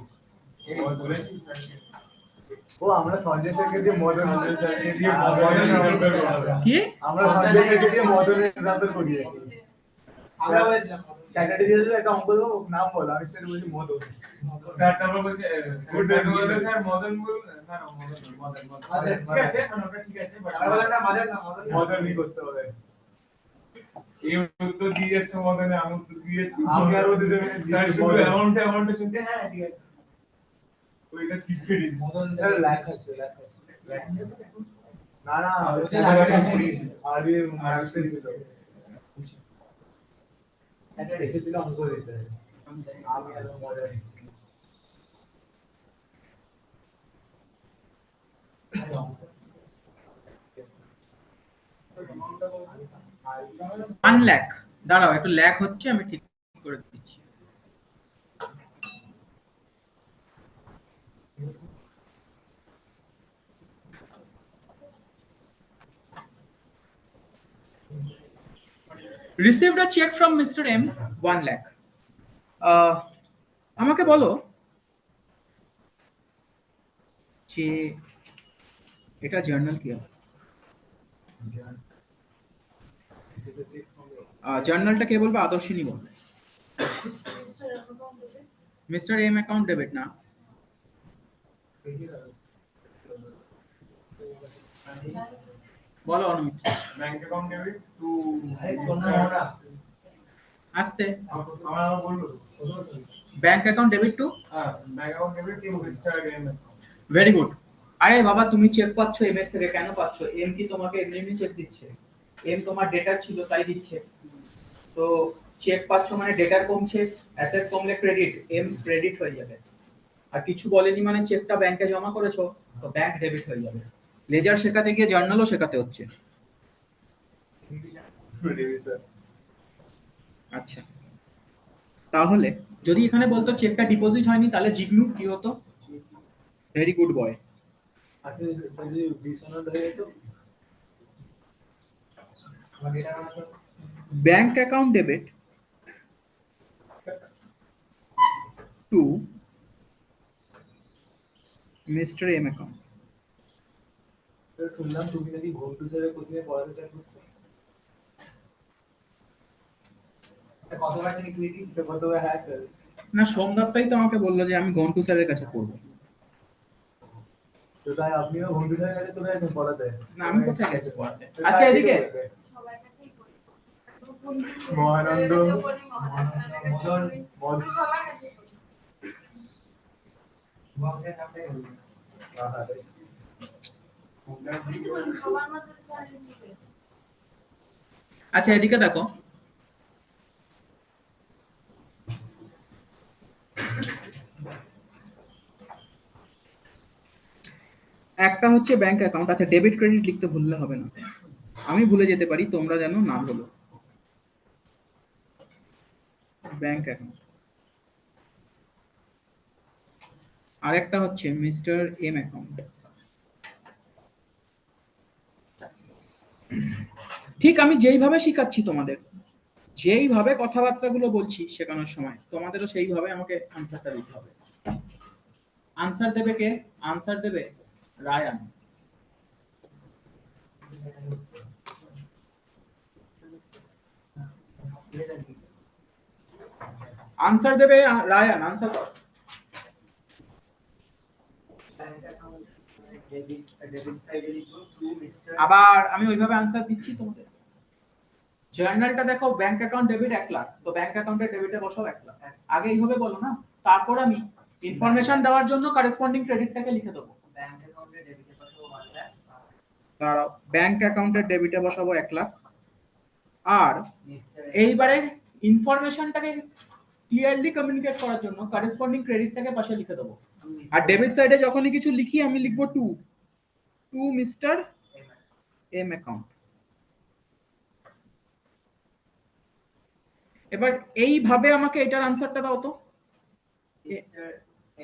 ও আমরা সঞ্জয় স্যারকে দিয়ে মদন স্যারকে দিয়ে কি আমরা সঞ্জয় স্যারকে দিয়ে মদনের এক্সাম্পল করিয়েছি আমরা বলেছিলাম স্যাটারডে দিয়ে একটা অঙ্ক দেবো নাম বল আমি সেটা বলছি মদন স্যার তারপর বলছে স্যার মদন বলুন না মদন ঠিক আছে ওটা ঠিক আছে বাট আমরা বললাম না মাদার না মদনই করতে হবে এই উত্তর দিয়ে যাচ্ছে মদনে আমি উত্তর দিয়ে যাচ্ছি আমি আর ওদের জন্য স্যার শুধু অ্যামাউন্টটা শুনতে হ্যাঁ ঠিক আছে ওইটা স্কিপ করে দিই মদন স্যার লেখা আছে না না আরবি আরবি ছিল এটা এসেছিল অঙ্ক দিতে আমি আর মদন 1 লাখ, দাঁড়াও একটু ল্যাক হচ্ছে, আমি ঠিক করে দিচ্ছি। Received a check from Mr. M, 1 lakh. আমাকে বলো যে এটা জার্নাল কি হবে? জার্নালটা কে বলবে? আদর্শিনী বলবে। মিস্টার এম অ্যাকাউন্ট ডেবিট না, বলো অনুমিত। ব্যাংক অ্যাকাউন্ট ডেবিট টু আসতে আমার বললো ব্যাংক অ্যাকাউন্ট ডেবিট টু, হ্যাঁ bank account debit to mister M. Very good. আরে বাবা তুমি চেক পাচ্ছ এম এর থেকে, কেন পাচ্ছ? এম কি তোমাকে এমনি এমনি চেক দিচ্ছে? এম তোমার ডেটা ছিল তাই দিচ্ছে। তো চেক পাচ্ছ মানে ডেটার কমছে, অ্যাসেট কমলে ক্রেডিট, এম ক্রেডিট হয়ে যাবে। আর কিছু বলেনি মানে চেকটা ব্যাংকে জমা করেছো, তো ব্যাংক ডেবিট হয়ে যাবে। লেজার শেখাতে গিয়ে জার্নালও শেখাতে হচ্ছে। আচ্ছা, তাহলে যদি এখানে বলতো চেকটা ডিপোজিট হয়নি, তাহলে জিগনু কি হতো? Very good boy. আসলে স্যার যদি ডিসঅনার হয়ে যেত, bank account debit to mister M account. শুনলাম তুমি নাকি ঘন্টু স্যারের কোচিং এ পড়াতে চান করছো। কতবার সে ক্লিক স্যার কতবার? হ্যাঁ স্যার। না, সোমদত্তাই তো আমাকে বললো যে আমি ঘন্টু স্যারের কাছে পড়বো। তো তাই আপনিও ঘন্টু স্যারের কাছে চলে আসেন পড়াতে? না, আমি কোথায় গেছি পড়াতে? আচ্ছা এদিকে সবার কাছেই করি। মহানন্দ, মদন, মদন, সবার কাছেই করি। বক্সের নামটাই হলো সবার মধ্যে স্যারের দিবে। আচ্ছা এদিকে দেখো, একটা হচ্ছে ব্যাংক অ্যাকাউন্ট। আচ্ছা ডেবিট ক্রেডিট লিখতে ভুললে হবে না, আমি ভুলে যেতে পারি, তোমরা যেন না বলো। Bank account. আরেকটা হচ্ছে মিস্টার এম অ্যাকাউন্ট। ঠিক আমি যেইভাবে শিখাচ্ছি তোমাদের, যেইভাবে কথাবার্তাগুলো বলছি শেখানোর সময়, তোমাদেরও সেইভাবে আমাকে আনসারটা দিতে হবে। আনসার দেবে কে? আনসার দেবে রায়ান। আনসার দেবে রায়ান, আনসার কর। আবার আমি ওইভাবে আনসার দিচ্ছি তোমাদের। জার্নালটা দেখো, ব্যাংক অ্যাকাউন্ট ডেবিট 1 লাখ, তো ব্যাংক অ্যাকাউন্টের ডেবিটে বসাও 1 লাখ। আগে এইভাবে বলো না, তারপর আমি ইনফরমেশন দেওয়ার জন্য কারেসপন্ডিং ক্রেডিটটাকে লিখে দেবো। ব্যাংক অ্যাকাউন্টে ডেবিটে পাঠাবো 1 লাখ। দাঁড়াও, ব্যাংক অ্যাকাউন্টের ডেবিটে বসাবো 1 লাখ, আর মিস্টার এইবারে ইনফরমেশনটাকে ক্লিয়ারলি কমিউনিকেট করার জন্য কারেসপন্ডিং ক্রেডিটটাকে পাশে লিখে দেবো। আর ডেবিট সাইডে যখনই কিছু লিখি আমি লিখবো টু মিস্টার এম অ্যাকাউন্ট। এবার এইভাবে আমাকে এটার আনসারটা দাও তো। মিস্টার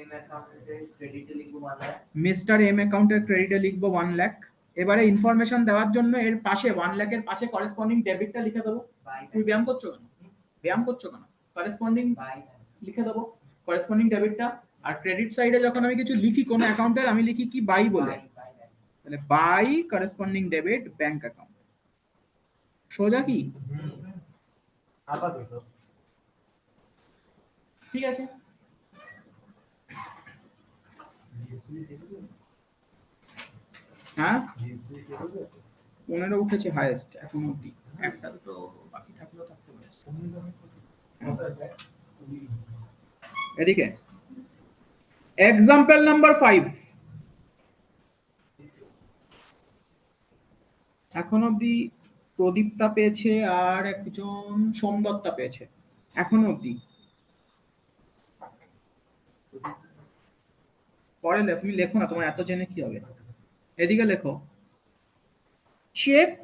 এম অ্যাকাউন্টে ক্রেডিটে লিখবো 1 লাখ। মিস্টার এম অ্যাকাউন্টের ক্রেডিটে লিখবো 1 লাখ। এবারে ইনফরমেশন দেওয়ার জন্য এর পাশে 1 লাখের পাশে করেসপন্ডিং ডেবিটটা লিখে দেবো। তুমি ব্যায়াম করছো কেন? ব্যায়াম করছো কেন? করেসপন্ডিং লিখে দেবো করেসপন্ডিং ডেবিটটা। আর ক্রেডিট সাইডে যখন আমি কিছু লিখি কোন অ্যাকাউন্টের, আমি লিখি কি বাই বলে, তাহলে by corresponding debit bank account. সোজা কি? আপাতত ঠিক আছে। হ্যাঁ 15 উঠেছে হাইয়েস্ট এখন অবধি, একটা দুটো বাকি থাকলেও থাকতে পারে। এদিকে এক্সাম্পল নাম্বার 5, এখন অবধি প্রদীপ্তা পেয়েছে আর একজন সোমদত্তা পেয়েছে এখন অবধি। পরে তুমি লেখো না, তোমার এত জেনে কি হবে? এদিকে লেখো চেক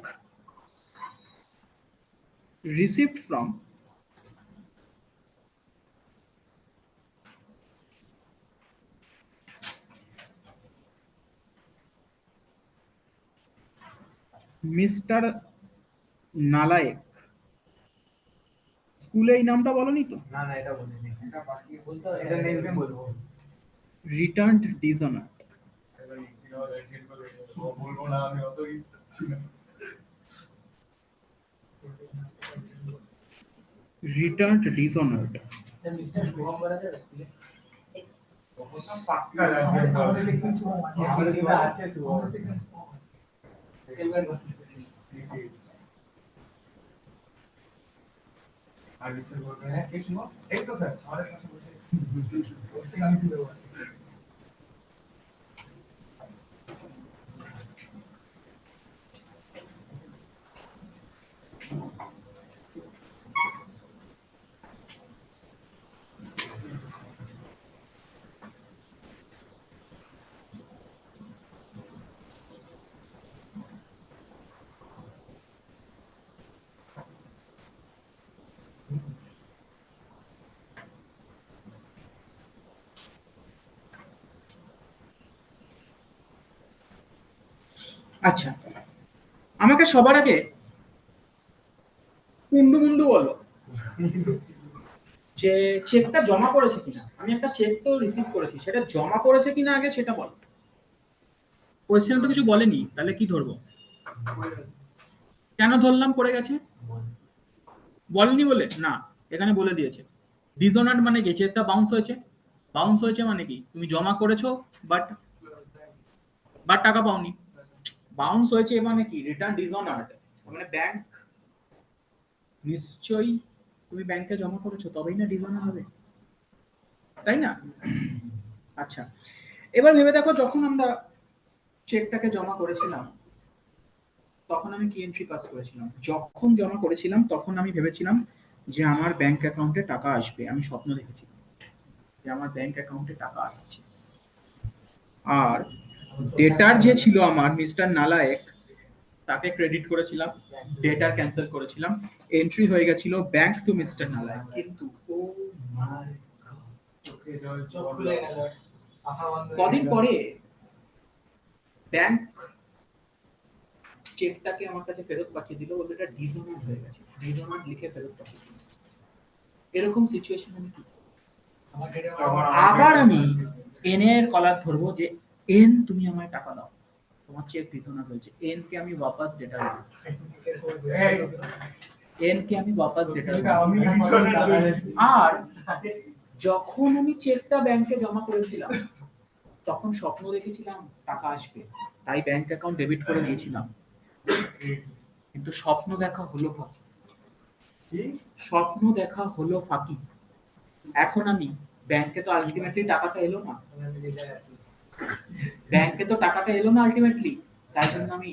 রিসিভড ফ্রম মিস্টার নালায়েক। স্কুলে এই নামটা বলনি তো? না না এটা বলিনি, এটা নেক্সট দিন বলবো। Returned dishonour. বলবো না আমি অত ছিল রিটার্নড ডিসঅনার্ড। স্যার মিস্টার শুভম বরাদের স্কুলে পাক্কা আছে আমাদের section শুভম আছে। আমাদের সেটা আছে শুভম। আমাদের section শুভম আছে। আগে স্যার বলবেন হ্যাঁ কে শুনো এই তো স্যার আমাদের সাথে বসে ওকে আমি তুলে দেবো। আচ্ছা, আমাকে সবার আগে কুন্ডু মুন্ডু বলো যে চেকটা জমা করেছে কিনা। আমি একটা চেক তো রিসিভ করেছি, সেটা জমা করেছে কিনা আগে সেটা বলো। কোয়েশ্চেন তো কিছু বলেনি, তাহলে কি ধরবো? কেন ধরলাম পড়ে গেছে? বলেনি বলে না, এখানে বলে দিয়েছে। ডিসঅনার্ড মানে কি? চেকটা বাউন্স হয়েছে। বাউন্স হয়েছে মানে কি? তুমি জমা করেছো বাট টাকা পাওনি। বাউন্স হয়েছে মানে কি? রিটার্ন ডিসঅনার্ড মানে ব্যাংক নিশ্চয়ই তুমি ব্যাংকে জমা করেছো, তবেই না ডিসঅনার হবে, তাই না? আচ্ছা, এবার ভেবে দেখো, যখন আমরা চেকটাকে জমা করেছিলাম তখন আমি কি এন্ট্রি পাস করেছিলাম? যখন জমা করেছিলাম তখন আমি ভেবেছিলাম যে আমার ব্যাংক অ্যাকাউন্টে টাকা আসবে। আমি স্বপ্ন দেখেছিলাম যে আমার ব্যাংক অ্যাকাউন্টে টাকা আসছে। আর ডেটার যে ছিল আমার মিস্টার নালায়েক, তাকে ক্রেডিট করেছিলাম, ডেটার ক্যান্সেল করেছিলাম, এন্ট্রি হয়ে গেছিল ব্যাংক টু মিস্টার নালায়েক। কিন্তু ও মাই চোখে জল চোখ খুলে গেল, আহা বন্ধ হয়ে কদিন গেল। পরে ব্যাংক চেকটাকে আমার কাছে ফেরত পাঠিয়ে দিল, বলতে এটা ডিসঅনার হয়ে গেছে। ডিসঅনার লিখে ফেরত পাঠিয়ে দিল। এরকম সিচুয়েশন আমি কি করব? আমার ডেটে আবার আমি এন এর কলার ধরবো যে এন তুমি আমায় টাকা দাও, তোমার চেক ডিসঅনার হয়েছে। এন কে আমি ওয়াপাস ডেটা দেব, এই এন কে আমি ওয়াপাস ডেটা দেব। আমি ডিসঅনার আর যখন আমি চেকটা ব্যাংকে জমা করেছিলাম তখন স্বপ্ন দেখেছিলাম টাকা আসবে, তাই ব্যাংক অ্যাকাউন্ট ডেবিট করে দিয়েছিলাম। কিন্তু স্বপ্ন দেখা হলো ফাঁকি। কি স্বপ্ন দেখা হলো ফাঁকি। এখন আমি ব্যাংকে তো আলটিমেটলি টাকাটা এলো না, ব্যাংকে তো টাকাটা এলো না আলটিমেটলি, তাই জন্য আমি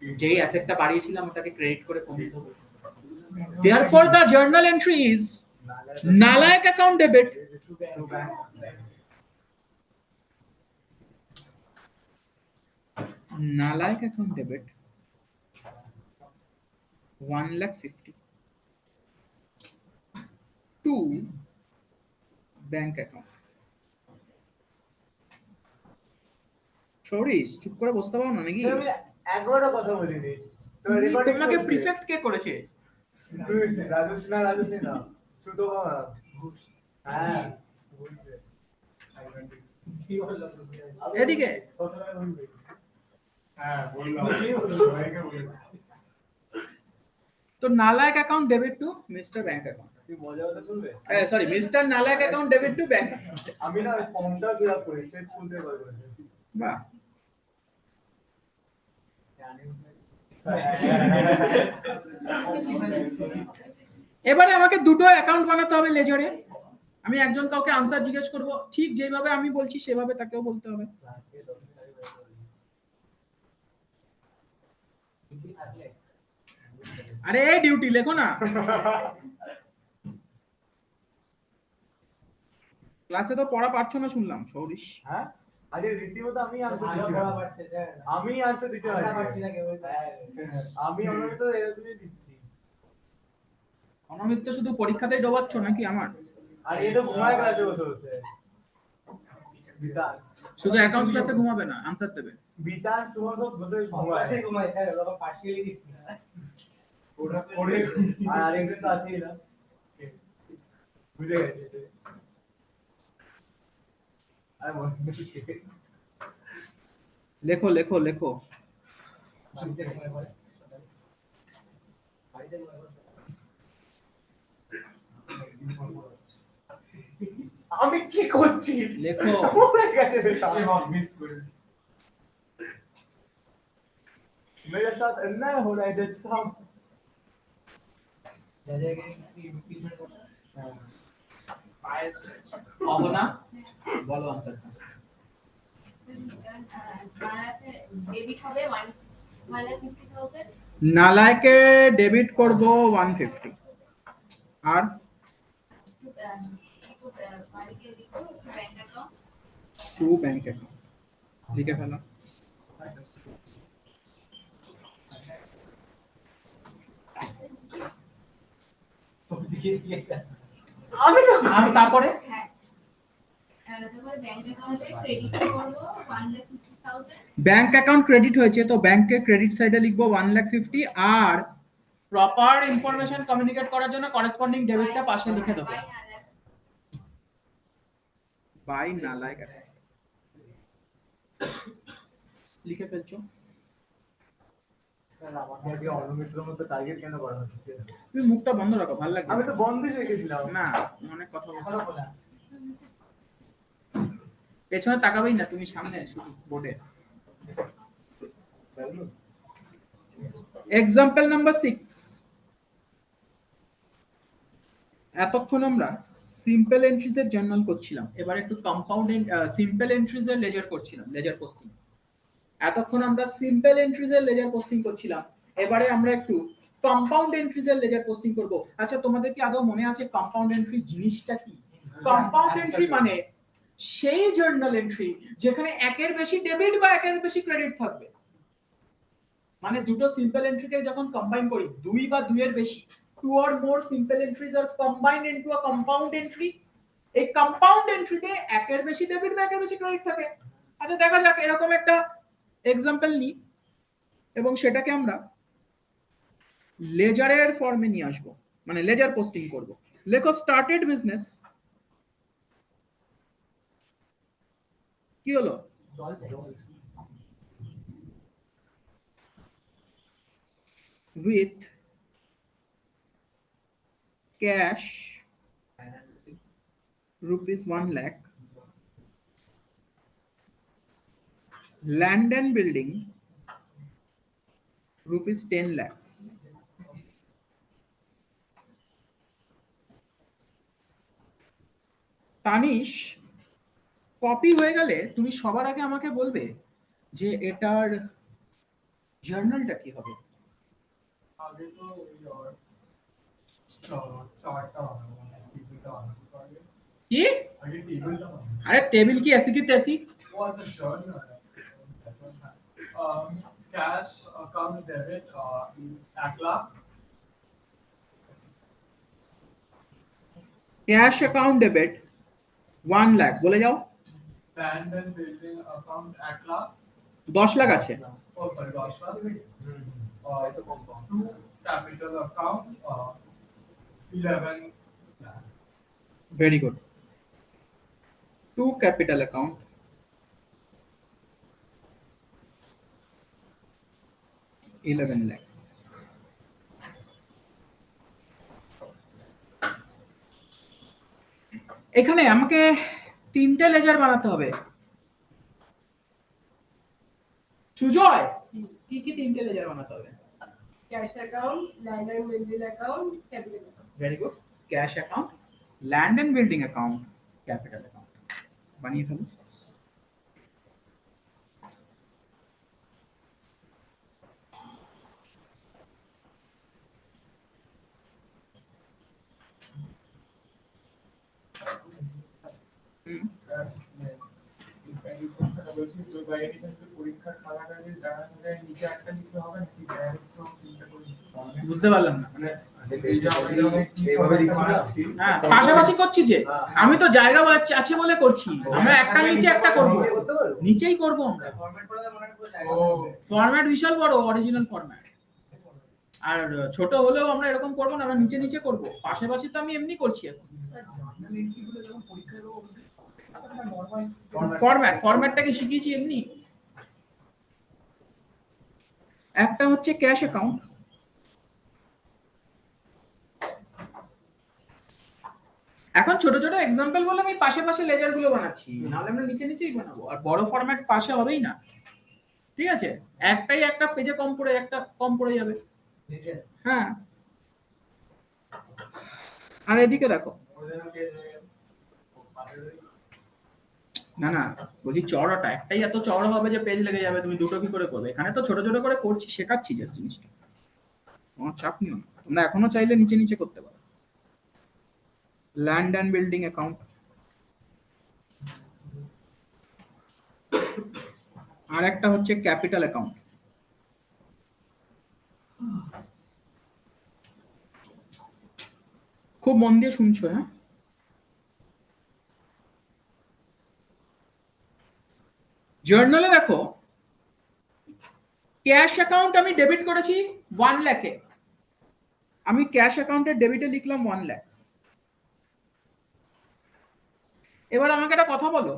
যেই অ্যাসেটটা বাড়িয়েছিলাম ওটাকে ক্রেডিট করে কমিয়ে দেবো। Therefore the journal entry is Nalayak account debit Nalayak account debit 1,50,000 to bank account. সরিস, চুপ করে বসতে পারো না নাকি? স্যার আমি একবারও কথা বলিনি। তো রেকর্ডিং তোমাকে প্রিফেক্ট কে করেছে? রাজশ্রী না সুতো বাবা। হ্যাঁ এদিকে হ্যাঁ বললাম সবাইকে বললাম তো নালায়ক account debit to mister bank account, তুই মজা কথা শুনবে? সরি মিস্টার নালায়ক account debit to bank account. আমি না ওই ফর্মটা ফিল আপ করি, স্টেট স্কুল থেকে কল করেছে। বাহ, এবারে আমাকে দুটো অ্যাকাউন্ট বানাতে হবে লেজারে। আমি একজন কাউকে আনসার জিজ্ঞেস করব, ঠিক যেভাবে আমি বলছি সেভাবে তাকেও বলতে হবে। আরে ডিউটি লেখো না। ক্লাসে তো পড়া পারছো না শুনলাম সৌরিশ। হ্যাঁ আজকে রীতিমতো আমি আনসার ভালো দিচ্ছি পড়া পাচ্ছে স্যার আমি আনসার দিচ্ছি আমরা আজকে। পাচ্ছি না কেউ আমি অনমিত এরা তুমি দিচ্ছি অনমিত শুধু পরীক্ষাতেই ডোবাচ্ছ নাকি আমার? আর এ তো ঘুমায় ক্লাসে বসে বসে বিতান শুধু অ্যাকাউন্টস ক্লাসে ঘুমাবে না, আনসার দেবে। বিতান সুমন সব বসে ঘুমায় ক্লাসে ঘুমায় স্যার ওরা পার্সিয়ালি দিচ্ছি না ওরা পড়ে আর আরেকজন তো আছেই না বুঝে গেছে আরে মনে লেখো লেখো লেখো। বাড়িতে ঘুমায় পড়ে বাড়িতে ঘুমায় পড়ে আমি কি করছি লেখো। মরে গেছে বেটা मिस कर मेरे साथ अन्याय हो रहा है जज साहब যাদেরকে পিছনে পায়েস অহনা বলো আনসারটা। ডেবিট হবে 1,50,000 নালায়কে ডেবিট করব 150 আর মালিকের লিখো bank account two bank account লিখে ফেলো। আমি তো আর তারপরে হ্যাঁ তারপরে ব্যাংক অ্যাকাউন্টে ক্রেডিট করবো 1,50,000 ব্যাংক অ্যাকাউন্ট ক্রেডিট হয়েছে তো ব্যাংকের ক্রেডিট সাইডে লিখবো 1,50,000 আর প্রপার ইনফরমেশন কমিউনিকেট করার জন্য করেসপন্ডিং ডেবিটটা পাশে লিখে দেবো। বাই নালায়ক লিখে ফেলছো। স্যার আমাকে আজকে অনমিত্র মতো টার্গেট কেন করা হচ্ছে তুমি মুখটা বন্ধ রাখো, ভালো লাগবে আমি তো বন্ধই রেখেছিলাম না। অনেক কথা বলছো। এখনো খোলা পেছনে তাকাবেই না তুমি, সামনে শুধু বোর্ডে। Example number 6। এতক্ষণ আমরা সিম্পল এন্ট্রিজ এর জার্নাল করছিলাম, এবার একটু কম্পাউন্ড সিম্পল এন্ট্রিজ এর লেজার করছিলাম, লেজার পোস্টিং। এতক্ষণ আমরা সিম্পল এন্ট্রিজ এর লেজার পোস্টিং করছিলাম, এবারে আমরা একটু কম্পাউন্ড এন্ট্রিজ এর লেজার পোস্টিং করব। আচ্ছা তোমাদের কি আদৌ মনে আছে কম্পাউন্ড এন্ট্রি জিনিসটা কি? কম্পাউন্ড এন্ট্রি মানে সেই জার্নাল এন্ট্রি যেখানে একের বেশি ডেবিট বা একের বেশি ক্রেডিট থাকবে। মানে দুটো সিম্পল এন্ট্রিকে যখন কম্বাইন করি, দুই বা দুইয়ের বেশি, two or more simple entries আর combined into a compound entry. এই কম্পাউন্ড এন্ট্রিতে একের বেশি ডেবিট বা একের বেশি ক্রেডিট থাকে। আচ্ছা দেখা যাক এরকম একটা এক্সাম্পল নিই এবং সেটাকে আমরা লেজারের ফর্মে নিয়ে আসবো, মানে লেজার পোস্টিং করব। লেখো স্টার্টেড বিজনেস। কি হলো? with cash rupees 1 lakh, land and building rupees 10 lakhs, Tanish copy হয়ে গেলে তুমি সবার আগে আমাকে বলবে যে এটার জার্নালটা কি হবে। आगे तो और चार्टটা বানাবো টেবিলটা বানাবো আগে কি? আগে টেবিলটা বানাবো আরে টেবিল কি ऐसी की तैसी? वो आज journal cash account debit 1 lakh cash account debit 1 lakh বলে যাও। Land and building account 1 lakh 10 lakh আছে। ओ सॉरी 10 लाख और 2 capital account 11 lakh Very good. 2 capital account, $11 lakhs. এখানে আমাকে তিনটে লেজার বানাতে হবে। সুজয় কি কি তিনটে লেজার বানাতে হবে? Cash account land and building account capital account very good. Cash account, land and building account, capital account বানিয়ে ফেলো। রিপোর্টটা বলছি তো বাইরে কিন্তু পরীক্ষার কালাকালি জানা যায় নিচে একটা লিখতে হবে নাকি ডাইরেক্ট প্রিন্টটা করে নিতে হবে? বুঝতে পারলাম না। মানে এই যে এইভাবে দিচ্ছি না? হ্যাঁ পাশাপাশি করছি যে, আমি তো জায়গা বলাচ্ছি আছে বলে করছি, আমরা একটার নিচে একটা করব, নিচে করতে পারবো? নিচেই করব আমরা। ফরম্যাট করে মনে হয় ও ফরম্যাট বিশাল বড়, অরিজিনাল ফরম্যাট। আর ছোট হলেও আমরা এরকম করব না, আমরা নিচে নিচে করব। পাশাপাশি তো আমি এমনি করছি এখন। জার্নাল এন্ট্রিগুলো যখন পরীক্ষায় দেবো নর্মাল ফরম্যাটটাকে শিখিয়েছি এমনি। একটা হচ্ছে ক্যাশ অ্যাকাউন্ট, এখন ছোট ছোট এক্সাম্পল বলে আমি পাশে পাশে লেজার গুলো বানাচ্ছি, নাহলে আমরা নিচে নিচেই বানাবো। আর বড় ফরম্যাট পাশে হবেই না, ঠিক আছে? একটাই একটা পেজে কম পড়ে যাবে। হ্যাঁ, আর এদিকে দেখো, না না বলছি চওড়াটা একটাই এত চওড়া হবে যে পেজ লেগে যাবে, তুমি দুটো কি করে করবে? এখানে তো ছোট ছোট করে করছি, শেখাচ্ছি যে জিনিসটা, তোমার চাপ নিও না, তোমরা এখনো চাইলে নিচে নিচে করতে পারো। ল্যান্ড অ্যান্ড বিল্ডিং অ্যাকাউন্ট, আর একটা হচ্ছে ক্যাপিটাল অ্যাকাউন্ট। খুব মন দিয়ে শুনছো, হ্যাঁ? জার্নালে দেখো, ক্যাশ অ্যাকাউন্ট আমি ডেবিট করেছি 1 লাখে, আমি ক্যাশ অ্যাকাউন্টের ডেবিটে লিখলাম 1 লাখ। এবার আমাকে একটা কথা বলো,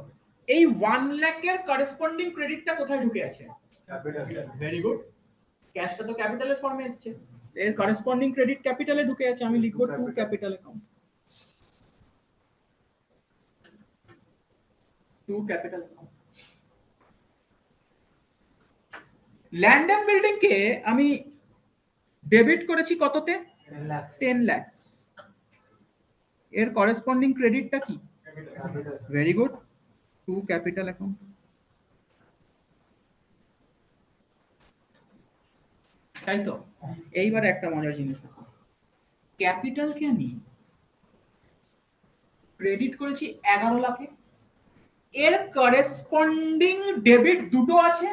এই 1 লাখের করেসপন্ডিং ক্রেডিটটা কোথায় ঢুকে আছে? ভেরি গুড, ক্যাশটা তো ক্যাপিটালের ফর্মে এসেছে, এর করেসপন্ডিং ক্রেডিট ক্যাপিটালে ঢুকে আছে, আমি লিখবো to capital account, to capital account. Land and building কে আমি ডেবিট করেছি কততে? 10 লাখ। এর করেসপন্ডিং ক্রেডিটটা কি? Very good, to capital account. তাই তো? এইবার একটা মজার জিনিস দেখো, ক্যাপিটালকে আমি ক্রেডিট করেছি 11 লাখে, এর করেসপন্ডিং ডেবিট দুটো আছে,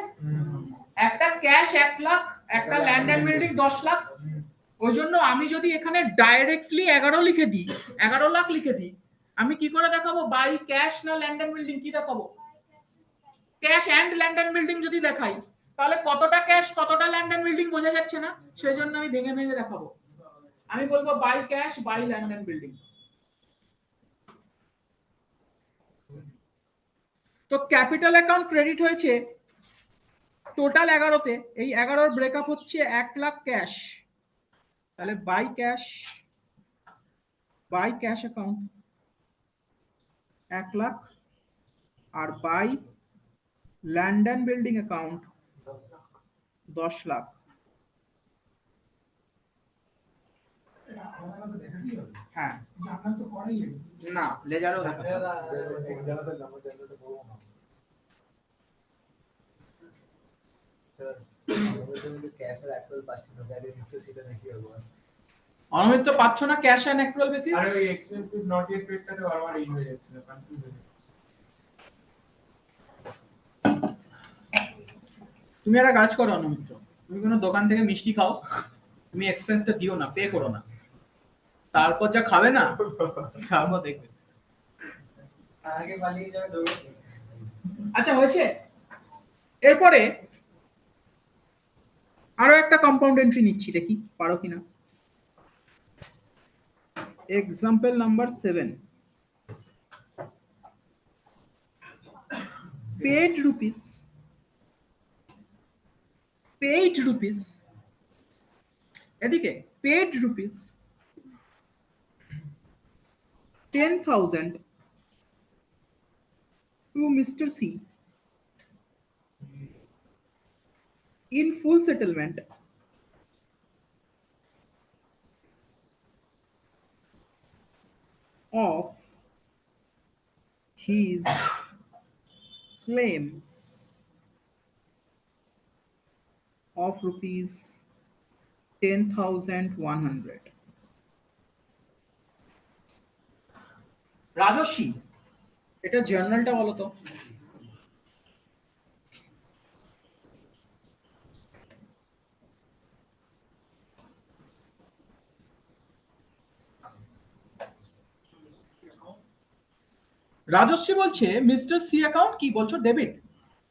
একটা ক্যাশ 1 লাখ, একটা ল্যান্ড অ্যান্ড বিল্ডিং 10 লাখ। ওই জন্য আমি যদি এখানে ডাইরেক্টলি 11 লিখে দিই, 11 লাখ লিখে দিই, আমি কি করে দেখাবো বাই ক্যাশ না ল্যান্ড অ্যান্ড বিল্ডিং? কি দেখাবো? Cash and land and building যদি দেখাই, তাহলে কতটা ক্যাশ কতটা ল্যান্ড অ্যান্ড বিল্ডিং বোঝা যাচ্ছে না, সেই জন্য আমি ভেঙে ভেঙে দেখাবো। আমি বলবো by cash by land and building. তো ক্যাপিটাল অ্যাকাউন্ট ক্রেডিট হয়েছে টোটাল 11তে, এই 11-র ব্রেকআপ হচ্ছে 1 লাখ ক্যাশ, তাহলে বাই ক্যাশ অ্যাকাউন্ট 1 লাখ, আর by land and building account 10 lakh. হ্যাঁ, জার্নাল তো করাই লাগে। না লেজারও দেখাতে হবে। অনমিত তো পাচ্ছ না ক্যাশ অ্যান্ড অ্যাকচুয়াল বেসিস? আর ওই এক্সপেন্সেস নট ইয়েট পেডটাতে বারবার এই হয়ে যাচ্ছে, কনফিউজ হয়ে যাচ্ছে। তুমি একটা কাজ করো অনমিত, তুমি কোনো দোকান থেকে মিষ্টি খাও, তুমি এক্সপেন্সটা দিও না, পে করো না, তারপর যা খাবে না তারপর দেখবে। আগে পালিয়ে যাবে দৌড়ে। আচ্ছা হয়েছে। এরপরে আরো একটা কম্পাউন্ড এন্ট্রি নিচ্ছি, দেখি পারো কিনা। এক্সাম্পল নাম্বার 7, পেড রুপিস, এদিকে paid rupees 10,000 to Mr. C in full settlement of his claims of rupees 10,100. Rajasvi, এটা জার্নালটা বলো তো। রাজস্বী বলছে মিস্টার সি অ্যাকাউন্ট কি বলছো ডেবিট।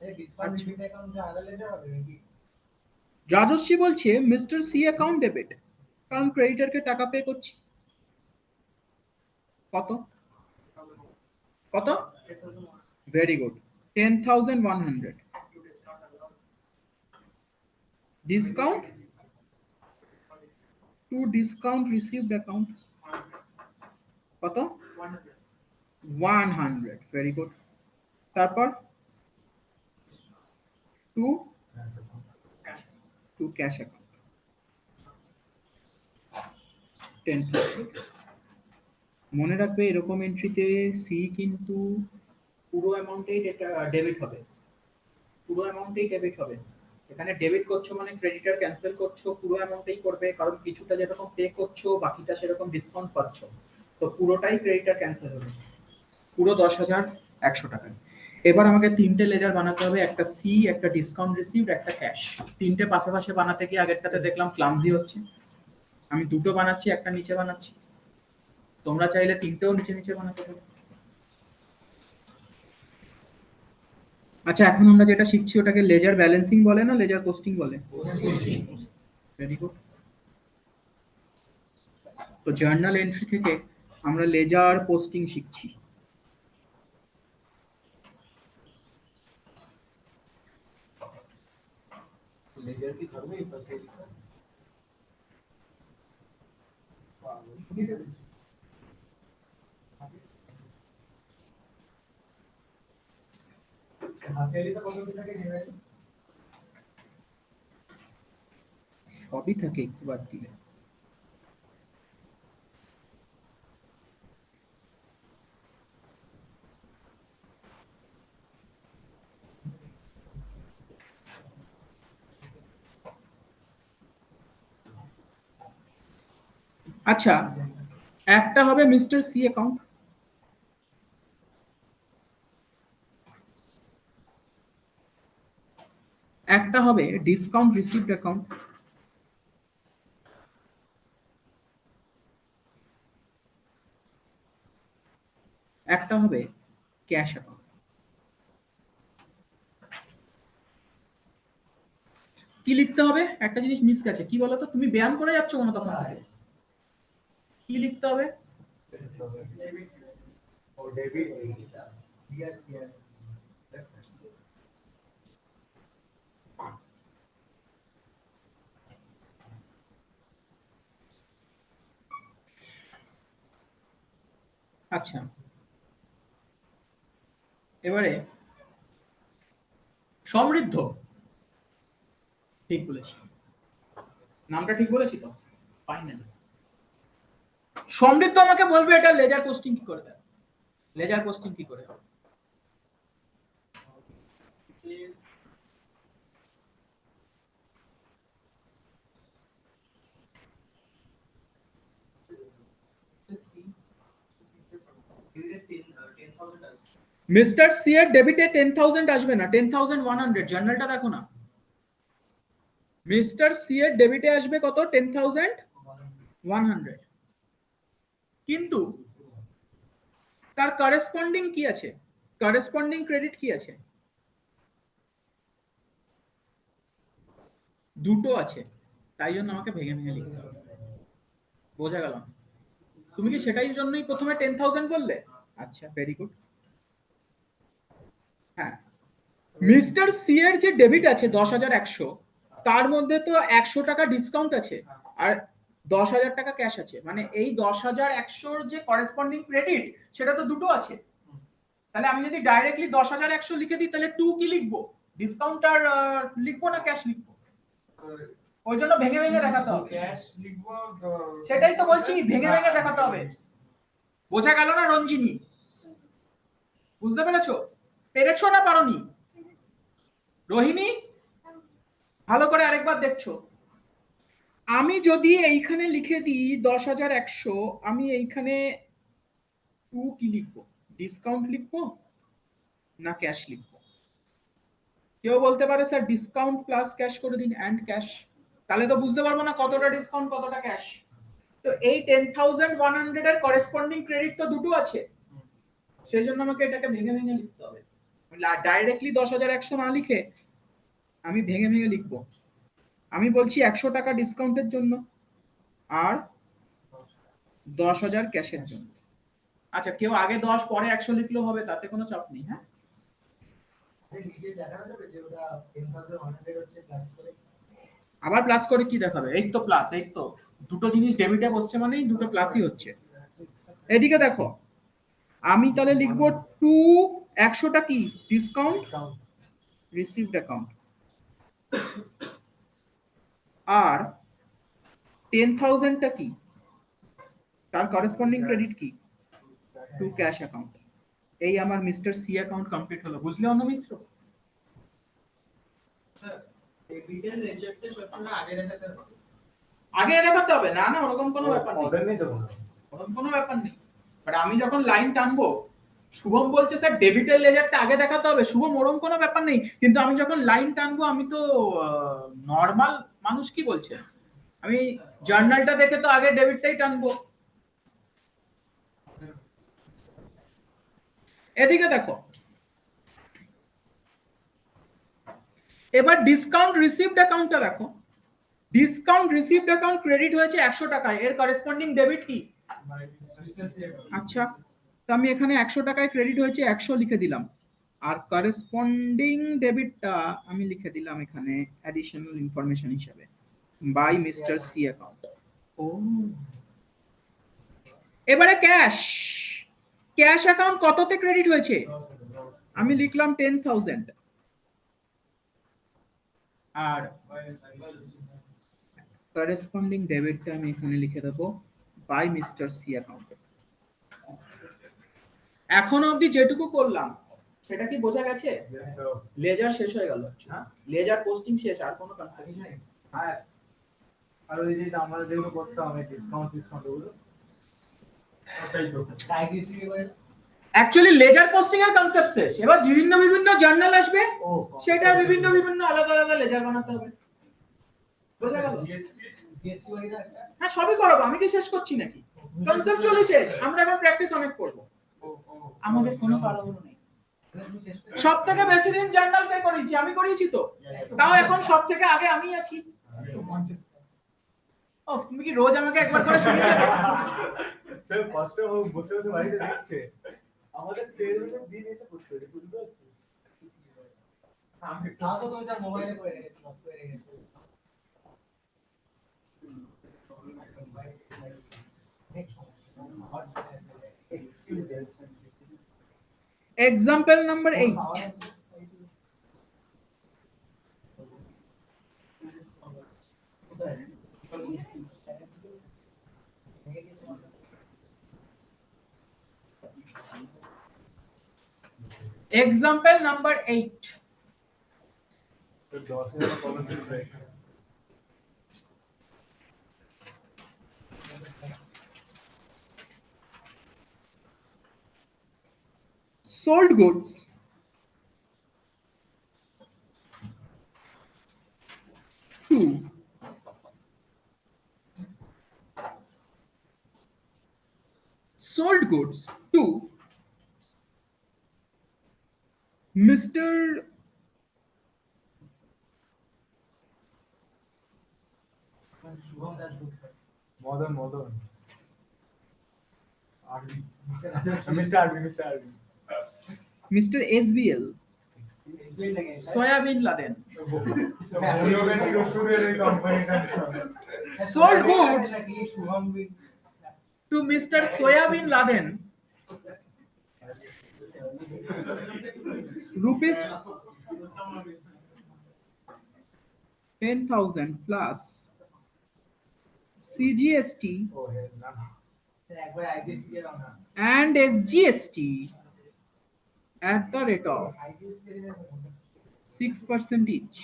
এই ডিসকাউন্ট রিসিট অ্যাকাউন্টে আলাদা লেজা হবে নাকি? রাজস্বী বলছে মিস্টার সি অ্যাকাউন্ট ডেবিট, কারণ ক্রেডিটারকে টাকা পে করছি। কত কত? Very good, 10,100 discount to discount received account কত? 100, ভেরি গুড। তারপর টু টু ক্যাশ অ্যাকাউন্ট 10,000। মনে রাখবে এরকম এন্ট্রিতে সি কিন্তু পুরো অ্যামাউন্টেই ডেবিট হবে, পুরো অ্যামাউন্টেই ডেবিট হবে। এখানে ডেবিট করছো মানে ক্রেডিটার ক্যান্সেল করছো, পুরো অ্যামাউন্টেই করবে, কারণ কিছুটা যেরকম পে করছো বাকিটা সেরকম ডিসকাউন্ট পাচ্ছ, তো পুরোটাই ক্রেডিটার ক্যান্সেল হবে, পুরো 10,100 টাকা। এবার আমাকে তিনটে লেজার বানাতে হবে, একটা সি, একটা ডিসকাউন্ট রিসিভড, একটা ক্যাশ। তিনটে পাশাপাশি বানাতে গিয়ে আগেরটাতে দেখলাম ক্লামজি হচ্ছে, আমি দুটো বানাচ্ছি, একটা নিচে বানাচ্ছি। তোমরা চাইলে তিনটেও নিচে নিচে বানাতে পারো। আচ্ছা, এখন আমরা যেটা শিখছি ওটাকে লেজার ব্যালেন্সিং বলে না লেজার পোস্টিং বলে? Very good. তো জার্নাল এন্ট্রি থেকে আমরা লেজার পোস্টিং শিখছি। লেজার কি থাকবে ফার্স্ট এড? হাতে এলিটা কত টাকা নেবে? সবই থাকে একটু বাদ দিলে। আচ্ছা, একটা হবে মিস্টার সি অ্যাকাউন্ট, একটা হবে ডিসকাউন্ট রিসিভড অ্যাকাউন্ট, একটা হবে ক্যাশ অ্যাকাউন্ট। কি লিখতে হবে? একটা জিনিস মিস গেছে, কি বলতো? তুমি ব্যায়াম করে যাচ্ছ কোনো তখন থেকে? কি লিখতে হবে? ও ডেবিট ইয়েস ইয়েস। আচ্ছা, এবারে সমৃদ্ধ, ঠিক বলেছি, নামটা ঠিক বলেছি তো? ফাইনাল। সমৃদ্ধ আমাকে বলবে এটা লেজার পোস্টিং কি করে দেয়, লেজার পোস্টিং কি করে হবে? মিস্টার সি এর ডেবিটে 10,000 আসবে না, 10,100। জার্নালটা দেখো না। মিস্টার সি এর ডেবিটে আসবে কত? 10,100। কিন্তু তার করেসপন্ডিং কি আছে? করেসপন্ডিং ক্রেডিট কি আছে? দুটো আছে, তাই জন্য আমাকে ভেঙে ভেঙে লিখতে হবে। বোঝা গেল? তুমি কি সেটাই জন্যই প্রথমে 10,000 বললে? আচ্ছা, ভেরি গুড। হ্যাঁ, মিস্টার সি এর যে ডেবিট আছে 10,100, তার মধ্যে তো 100 টাকা ডিসকাউন্ট আছে আর 10,000 টাকা ক্যাশ আছে, মানে এই 10,100 যে করেসপন্ডিং ক্রেডিট সেটা তো দুটো আছে। তাহলে আমি যদি ডাইরেক্টলি 10,100 লিখে দিই তাহলে টু কি লিখবো? ডিসকাউন্ট আর লিখবো না ক্যাশ লিখবো? ওই জন্য ভেঙে ভেঙে দেখাতে হবে। ক্যাশ লিখবো। সেটাই তো বলছি, ভেঙে ভেঙে দেখাতে হবে। বোঝা গেল না রঞ্জিনী? বুঝতে পেরেছো? পেরেছো না পারোনি? রোহিণী, ভালো করে আরেকবার দেখছো। আমি যদি এইখানে লিখে দিই 10,100, আমি এইখানে টু কি লিখবো? ডিসকাউন্ট লিখবো না ক্যাশ লিখবো? কেউ বলতে পারে স্যার ডিসকাউন্ট প্লাস ক্যাশ করে দিন, অ্যান্ড ক্যাশ। তাহলে তো বুঝতে পারবো না কতটা ডিসকাউন্ট কতটা ক্যাশ। তো এই 10,100 এর করেসপন্ডিং ক্রেডিট তো দুটো আছে, সেই জন্য আমাকে এটাকে ভেঙে ভেঙে লিখতে হবে। ডাইরেক্টলি 10,100 না লিখে আমি ভেঙে ভেঙে লিখবো। আমি বলছি 100 টাকা ডিসকাউন্টের জন্য আর 10,000 ক্যাশের জন্য। আচ্ছা, কেউ আগে 10 পরে 100 লিখলেও হবে, তাতে কোনো চাপ নেই। হ্যাঁ, নিচে দেখানো যাবে যে ওটা 10,100 হচ্ছে প্লাস করে। আবার প্লাস করে কি দেখাবে? এই তো প্লাস, এই তো দুটো জিনিস ডেবিটে বসছে মানেই দুটো প্লাসই হচ্ছে। এদিকে দেখো, আমি তাহলে লিখবো 100টা কি ডিসকাউন্ট রিসিভড অ্যাকাউন্ট, আর 10,000টা কি তার করেসপন্ডিং ক্রেডিট কি টু ক্যাশ অ্যাকাউন্ট। এই আমার মিস্টার সি অ্যাকাউন্ট কমপ্লিট হলো। বুঝলে অন্যমিত্র? ডেবিটের লেজারটা সবসময় আগে দেখাতে হবে। আগে দেখাতে হবে না? না, ওরকম কোনো ব্যাপার নেই, অর্ডার নেই তো ওরকম কোনো ব্যাপার নেই। বাট আমি যখন লাইন টানবো, শুভম বলছে স্যার ডেবিটের লেজারটা আগে দেখাতে হবে। শুভম, ওরকম কোনো ব্যাপার নেই, কিন্তু আমি যখন লাইন টানবো, আমি তো নর্মাল মানুষ, কি বলছে, আমি জার্নালটা দেখে তো আগে ডেবিটটাই টানবো। এদিকে দেখো, এবার ডিসকাউন্ট রিসিভড অ্যাকাউন্টটা দেখো। ডিসকাউন্ট রিসিভড অ্যাকাউন্ট ক্রেডিট হয়েছে 100 টাকায়, এর করেসপন্ডিং ডেবিট কি? আচ্ছা, তো আমি এখানে 100 টাকায় ক্রেডিট হয়েছে 100 লিখে দিলাম, আর করেসপন্ডিং ডেবিটটা আমি লিখে দিলাম এখানে অ্যাডিশনাল ইনফরমেশন হিসেবে বাই মিস্টার সি অ্যাকাউন্ট। ও, এবারে ক্যাশ, ক্যাশ অ্যাকাউন্ট কততে ক্রেডিট হয়েছে? আমি লিখলাম 10,000, আর করেসপন্ডিং ডেবিটটা আমি এখানে লিখে দেবো বাই মিস্টার সি অ্যাকাউন্ট। এখন অবধি যেটুকু করলাম সেটা কি বোঝা গেছে? লেজার শেষ হয়ে গেল, লেজার পোস্টিং শেষ, আর কোনো কনসেপ্ট নেই। হ্যাঁ, আর ওই যে আমরা যেগুলো করতাম ডিসকাউন্ট ওগুলো ওটাই তো অ্যাকচুয়ালি লেজার পোস্টিং এর কনসেপ্ট শেষ। এবার বিভিন্ন বিভিন্ন জার্নাল আসবে, সেটার বিভিন্ন বিভিন্ন আলাদা আলাদা লেজার বানাতে হবে। বোঝা গেল? হ্যাঁ, সবই করাবো, আমি কি শেষ করছি নাকি? কনসেপচুয়ালি শেষ, আমরা এখন প্র্যাকটিস অনেক করব। আমাদের কোনো তাড়াহুড়ো নেই। সব থেকে বেশি দিন জার্নাল কে করিয়েছি? আমি করিয়েছি তো, তাও এখন সব থেকে আগে আমি আছি। ও, তুমি কি রোজ আমাকে একবার করে শুনিয়ে দেবে? স্যার কষ্ট হোক, বসে বসে বাড়িতে দেখছে আমাদের পেরেন্টস দিন এসে করতে হবে, বুঝতে পারছিস? আমি তাও তো তুমি স্যার মোবাইলে করে রেখেছো, লক করে রেখেছো। Example number 8. Example number 8. Sold goods to Mr. Modern. Mr. SBL. Soyabin Laden. Sold goods to Mr. Soyabin Laden. Rupees 10,000 plus CGST and SGST at the rate of 6% each.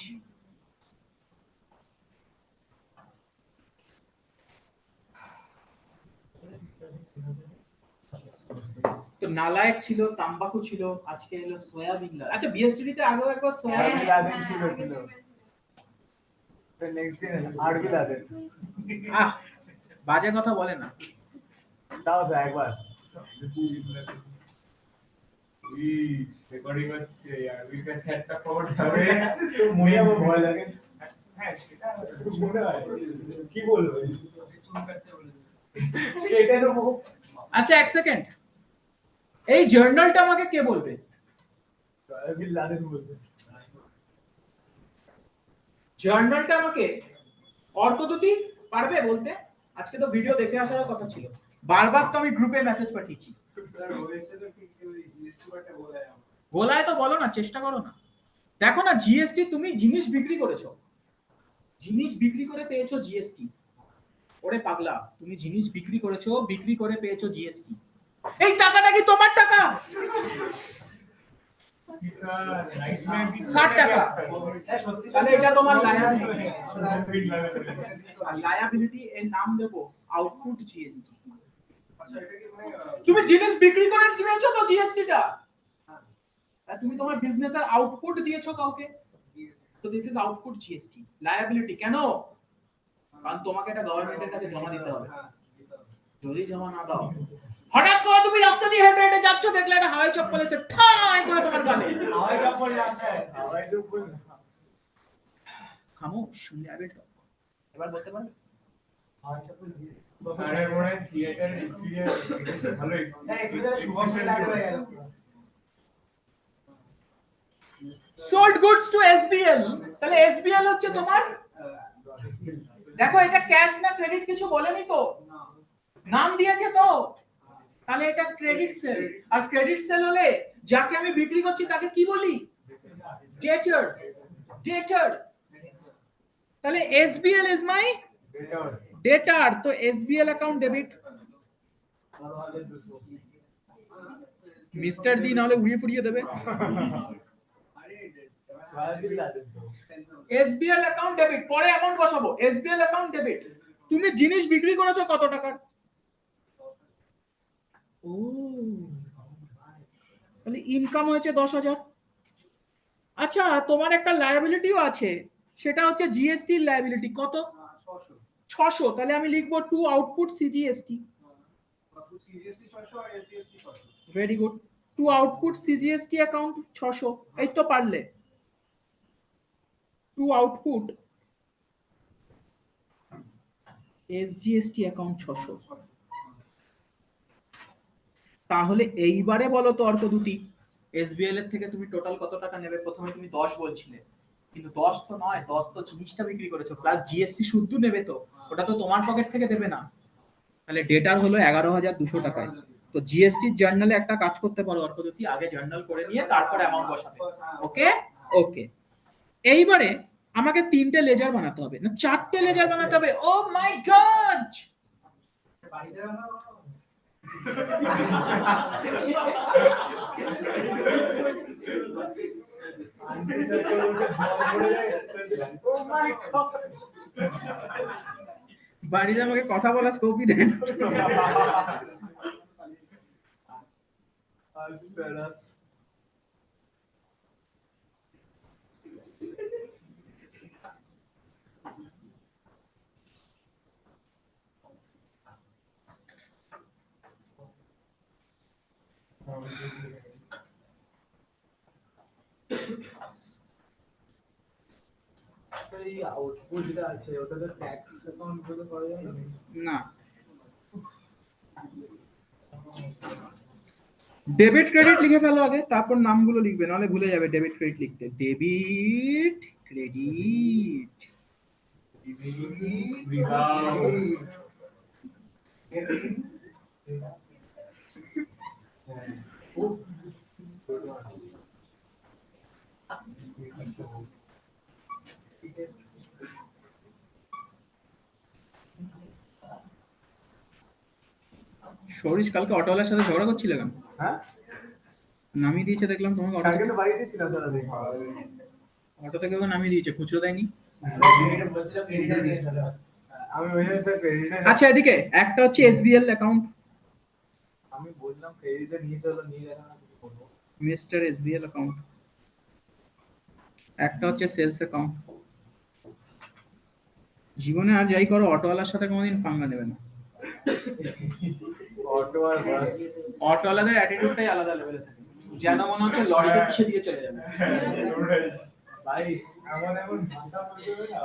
তো নালায়েক ছিল, তাম্বাকু ছিল, আজকে এলো সয়াবিন লাদেন। আচ্ছা, বিএসটিডি তে আগেও একবার soybean Laden ছিল তো নেক্সট দিন আরবি লাদেন। বাজে কথা বলে না, তাও একবার পুলিশ রেকর্ডিং হচ্ছে আর ওই কাছে একটা খবর যাবে তো মনে আমার ভয় লাগে। হ্যাঁ সেটা মনে হয় কি বলবো চুল কাটতে বলে দেবে। কেটে নেবো। আচ্ছা এক সেকেন্ড, এই জার্নালটা আমাকে কে বলবে? বিন লাদেন বলবে। জার্নালটা আমাকে অর্কদূতি পারবে বলতে? আজকে তো ভিডিও দেখে আসার কথা ছিল, বারবার তো আমি গ্রুপে মেসেজ পাঠিয়েছি। স্যার হয়েছে তো কি কেউ জিএসটি বাটা বলে আমার। গোলায় তো বলো না, চেষ্টা করো না। দেখো না জিএসটি, তুমি জিনিস বিক্রি করেছো, জিনিস বিক্রি করে পেয়েছো জিএসটি। ওরে পাগলা, তুমি জিনিস বিক্রি করেছো, বিক্রি করে পেয়েছো জিএসটি। এই টাকাটা কি তোমার টাকা? 60 টাকা। তাহলে এটা তোমার লায়াবিলিটি, এর নাম দেবো আউটপুট জিএসটি। আচ্ছা এটা কি মানে তুমি জিনিস বিক্রি করে পেয়েছো তো জিএসটিটা, তুমি তোমার বিজনেসের আউটপুট দিয়েছো কাউকে, তো this is output GST. Liability কেন? কারণ তোমাকে এটা গভর্নমেন্টের কাছে জমা দিতে হবে। যদি জমা না দাও, হঠাৎ করে তুমি রাস্তা দিয়ে হেঁটে হেঁটে যাচ্ছ, দেখলে একটা হাওয়াই চপ্পল এসে ঠাই করে তোমার গালে। হাওয়াই চপ্পল আসে, হাওয়াই চপ্পল। খামোশ, শুনলে আগে টক। এবার বলতে পারবে? হাওয়াই চপ্পল দিয়ে স্যারের মনে হয় থিয়েটার এক্সপেরিয়েন্স ভালো স্যার একটু ধরে শুভশ্রী লাগে হয়ে গেল। সোল্ড গুডস টু এসবিএল, তাহলে এসবিএল হচ্ছে তোমার, দেখো এটা ক্যাশ না ক্রেডিট কিছু বলেনি তো, নাম দিয়েছে তো, তাহলে এটা ক্রেডিট সেল। আর ক্রেডিট সেল হলে যাকে আমি বিক্রি করছি তাকে কি বলি? ডেটর। ডেটর, তাহলে এসবিএল ইজ মাই ডেটর, তো এসবিএল অ্যাকাউন্ট ডেবিট। মিস্টার দি নাহলে উড়িয়ে ফুরিয়ে দেবে। এসবিএল অ্যাকাউন্ট ডেবিট, পরে অ্যামাউন্ট বসাবো। এসবিএল অ্যাকাউন্ট ডেবিট, তুমি জিনিস বিক্রি করেছো কত টাকার? ও, তাহলে ইনকাম হয়েছে 10,000। আচ্ছা তোমার একটা লায়াবিলিটিও আছে, সেটা হচ্ছে জিএসটি লায়াবিলিটি, কত? 600। তাহলে আমি লিখবো টু আউটপুট সিজিএসটি। সিজিএসটি 600 আর SDST 600। Very good, to output CGST account 600, এই তো পারলে। To output SGST account 600। তাহলে এইবারে বলো তো অর্কদূতি, এসবিএল এর থেকে তুমি টোটাল কত টাকা নেবে? প্রথমে তুমি 10 বলছিলে, কিন্তু 10 তো নয়, 10 তো জিনিসটা বিক্রি করেছো, প্লাস জিএসটি শুদ্ধ নেবে তো, ওটা তো তোমার পকেট থেকে দেবে না। তাহলে ডেটার হলো 11,200 টাকায়। তো জিএসটি জার্নালে একটা কাজ করতে পারো অর্কদূতি, আগে জার্নাল করে নিয়ে তারপরে অ্যামাউন্ট বসাবে। ওকে ওকে, এইবারে আমাকে 3টে লেজার বানাতে হবে, না 4টে লেজার বানাতে হবে। ও মাই গড, বাড়িতে বানাবো। বাড়িতে আমাকে কথা বলা স্কোপই দেন। স্যার এই আউটপুট যেটা আছে ওটাতে ট্যাক্স অ্যাকাউন্ট বলে পাওয়া যায় না? না, ডেবিট ক্রেডিট লিখে ফেলো আগে, তারপর নামগুলো লিখবে, নাহলে ভুলে যাবে ডেবিট ক্রেডিট লিখতে। ডেবিট ক্রেডিট, সরিস কালকে অটোওয়ালার সাথে ঝগড়া করছিলে কেন? হ্যাঁ, নামিয়ে দিয়েছে দেখলাম তোমাকে অটো কালকে থেকে। তো বাড়িতে ছিলাম দাদা দেখি। অটো থেকে ওকে নামিয়ে দিয়েছে, খুচরো দেয়নি। আমি বললাম স্যার ক্রেডিটে, আচ্ছা এদিকে একটা হচ্ছে এসবিএল অ্যাকাউন্ট, আমি বললাম ক্রেডিটে নিয়ে চলো, নিয়ে গেলাম না কিছু করবো। Mister SBL account. একটা হচ্ছে সেলস অ্যাকাউন্ট। জীবনে আর যাই করো অটোওয়ালার সাথে কোনোদিন পাঙ্গা নেবে না। অটো আর বাস। অটোওয়ালাদের অ্যাটিটিউডটাই আলাদা লেভেলে থাকে। যেন মনে হচ্ছে লরিতে পিছিয়ে দিয়ে চলে যাবে। ভাই এমন এমন ভাষা বলতে না।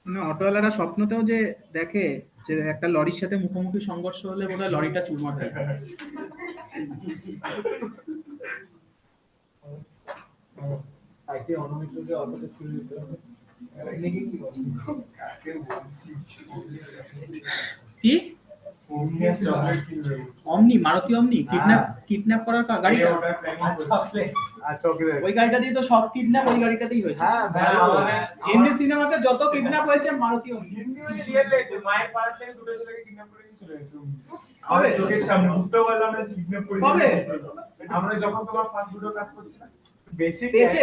মানে অটোওয়ালারা স্বপ্নতেও যে দেখে যে একটা লরির সাথে মুখোমুখি সংঘর্ষ হলে বোধহয় লরিটা চুরমার হয়ে যাবে। আজকে অনমিত্রকে অটোতে ছিল দিতে হবে। কি চকলেট কিনবে অমনি মারুতি অমনি কিডন্যাপ করার গাড়িটা ওই গাড়িটা দিয়ে তো সব কিডন্যাপ ওই গাড়িটাতেই হয়েছে। হ্যাঁ হিন্দি সিনেমাতে যত কিডন্যাপ হয়েছে মারুতি অমনি। হিন্দি মানে রিয়েল লাইফে মায়ের পাড়া থেকে দুটো ছেলেকে কিডন্যাপ করে নিয়ে চলে গেছে আমাদের চোখের সামনে বুঝতেও পারলাম না কিডন্যাপ করে কবে? আমরা যখন তোমার ফার্স্ট দুটো কাজ করছিলাম বেসিক পেয়েছে?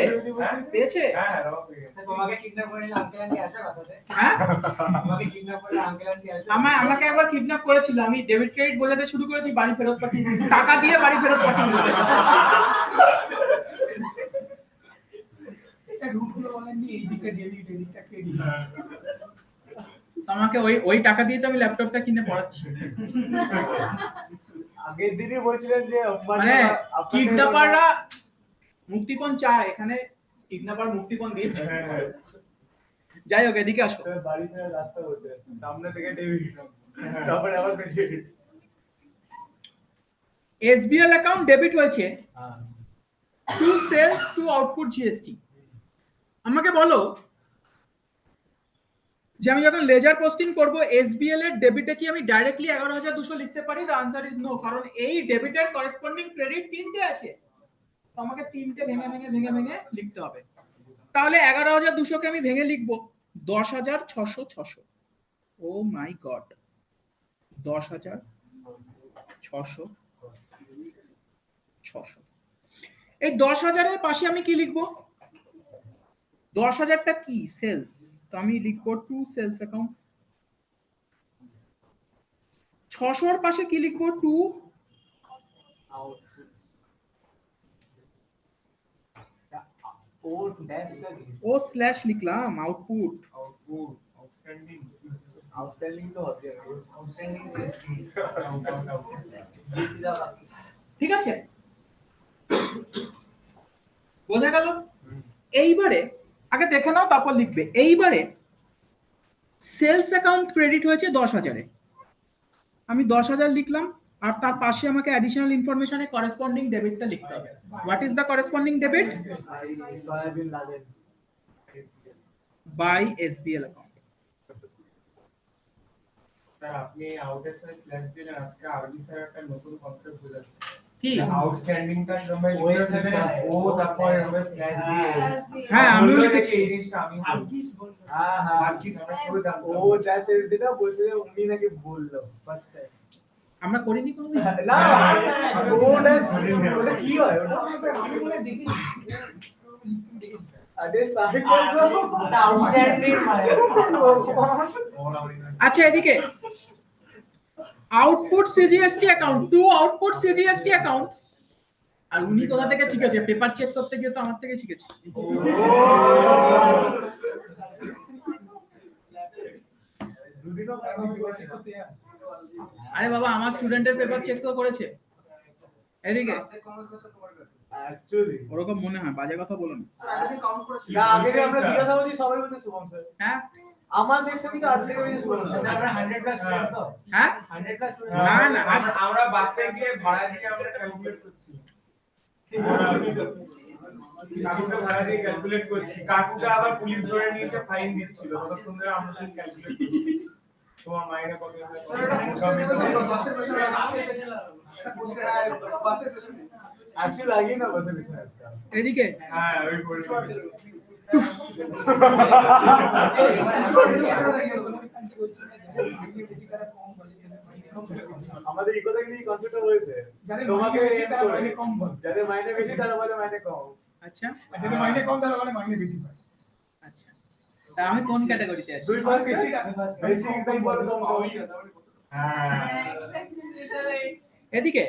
পেয়েছে? হ্যাঁ রবা পেয়ে গেছে তোমাকে কিডন্যাপ করে নিলে আঙ্কেল আন্টি আসবে বাসাতে? হ্যাঁ তোমাকে কিডন্যাপ করলে আঙ্কেল আন্টি আসবে? আমাকে একবার কিডন্যাপ করেছিল, আমি ডেবিট ক্রেডিট বোঝাতে শুরু করেছি, বাড়ি ফেরত পাঠিয়ে টাকা দিয়ে বাড়ি ফেরত পাঠিয়ে দিয়েছে। এটা রুটগুলো বলেননি, এইদিকে ডেবিট এদিকটা ক্রেডিট। আমাকে ওই টাকা দিয়ে তো আমি ল্যাপটপটা কিনে পড়াচ্ছি। আগের দিনই বলছিলেন যে মানে কিডন্যাপাররা মুক্তিপণ চায়, এখানে কিডন্যাপার মুক্তিপণ দিয়েছে। যাই হোক এদিকে আসো। বাড়ি ফেরার রাস্তা বলছে সামনে থেকে ডেবিট তারপরে আবার ক্রেডিট। এসবিএল অ্যাকাউন্ট ডেবিট হয়েছে হ্যাঁ to sales to output GST. আমাকে বলো যে আমি যখন লেজার পোস্টিং করব এসবিএল এর ডেবিটে কি আমি ডাইরেক্টলি 11,200 লিখতে পারি? দ্য আনসার ইজ নো, কারণ এই ডেবিটের করেসপন্ডিং ক্রেডিট তিনটে আছে, তো আমাকে তিনটে ভেঙে লিখতে হবে। তাহলে 11,200 কে আমি ভেঙে লিখবো 10,600। ও মাই গড, 10,600। এই 10,000 এর পাশে আমি কি লিখবো? 10,000টা কি? সেলস, তো আমি লিখবো টু সেলস অ্যাকাউন্ট। 600 এর পাশে কি লিখবো? টু ও ড্যাশ লাগে ও স্ল্যাশ লিখলাম আউটপুট। আউটপুট আউটস্ট্যান্ডিং আউটস্ট্যান্ডিং তো হবে আউটস্ট্যান্ডিং ঠিক আছে, বোঝা গেল? এইবারে আগে দেখে নাও তারপর লিখবে। এইবারে সেলস অ্যাকাউন্ট ক্রেডিট হয়েছে 10,000-এ, আমি 10,000 লিখলাম, আর তার পাশে আমাকে অ্যাডিশনাল ইনফরমেশনে করেসপন্ডিং ডেবিটটা লিখতে হবে। What is the corresponding debit? সয়াবিন লাদেন বাই এসবিএল অ্যাকাউন্ট। স্যার আপনি আউটের সাথে স্ল্যাশ দিলেন, আজকে আরবি স্যার একটা নতুন কনসেপ্ট বুঝাচ্ছেন কি? আউটস্ট্যান্ডিংটা সময় লিখতে দেবেন ও তারপরে হবে স্ল্যাশ দিয়ে হ্যাঁ আমিও বললো লিখেছি। যে এই জিনিসটা আমি হ্যাঁ হ্যাঁ আর কি আমরা পুরো জানতাম ও ড্যাশ এসডিটা বলছে যে উনি নাকি বললো ফার্স্ট টাইম। আমরা করিনি কোনোদিন। না ও ড্যাশ ওটা কি হয় ওটা? আমি মনে হয় দেখিনি। আরে সাহেব বলছো আউটস্ট্যান্ডিং আচ্ছা এদিকে output CGST account, to output CGST account. আর উনি কোথা থেকে শিখেছে? পেপার চেক করতে গিয়ে তো আমার থেকে শিখেছে। দুদিনও আরে বাবা আমার স্টুডেন্টের পেপার চেক তো করেছে। এদিকে অ্যাকচুয়ালি ওরকম মনে হয়, বাজে কথা বলো না। না আগে যে আমরা জিজ্ঞাসা করছি সবাই বলতে শুভম স্যার। হ্যাঁ আমার সেকশন থেকে অর্ধেক বেশি শুভম স্যার। আমরা 100+ স্টুডেন্ট তো হ্যাঁ 100+ স্টুডেন্ট না না আমরা বাসে গিয়ে ভাড়া দিয়ে আমরা ক্যালকুলেট করছি কাকুকে ভাড়া দিয়ে ক্যালকুলেট করছি, কাকুকে আবার পুলিশ ধরে নিয়েছে, ফাইন দিচ্ছিল, ততক্ষণ ধরে আমরা ক্যালকুলেট করছি তোমার মাইনে কত হবে। অ্যাকচুয়ালি লাগিয়ে না বসে পিছনে একটা। এদিকে হ্যাঁ ওই করে আমাদের ইকো থেকে এই কনসেপ্টটা হয়েছে যাদের তোমাকে মাইনে বেশি তারা মাইনে কম বলে। যাদের মাইনে বেশি তারা বলে মাইনে কম। আচ্ছা আর যাদের মাইনে কম তারা বলে মাইনে বেশি পায়। আচ্ছা, তা আমি কোন ক্যাটাগরিতে আছি? দুই পাস বেশি একদম বলে কম কম। হ্যাঁ এদিকে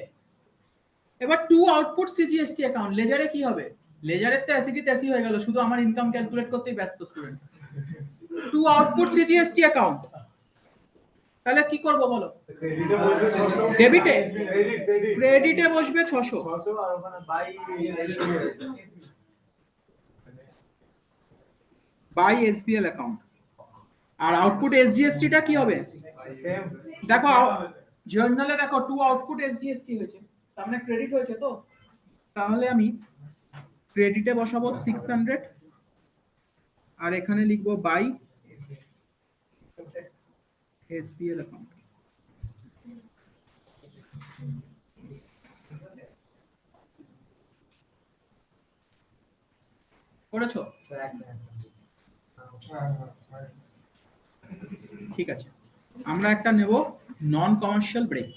এবার টু আউটপুট সিজিএসটি অ্যাকাউন্ট, লেজারে কি হবে? লেজারের তো অ্যাসিডি তেসি হয়ে গেল, শুধু আমার ইনকাম ক্যালকুলেট করতেই ব্যস্ত student. Two output CGST account, তাহলে কি করব বলো? ক্রেডিটে বসবে 600 ডেবিটে? ক্রেডিট ক্রেডিটে বসবে 600 600 আর ওখানে বাই বাই এসবিএল অ্যাকাউন্ট। আর আউটপুট এসজিএসটি টা কি হবে? সেম দেখো জার্নালে দেখো টু আউটপুট এসজিএসটি হয়েছে, তার মানে ক্রেডিট হয়েছে তো। তাহলে আমি ক্রেডিটে বসাবো 600 আর এখানে লিখবো বাই এসবিএল অ্যাকাউন্ট। করেছো? ঠিক আছে, আমরা একটা নেব নন কমার্শিয়াল ব্রেক।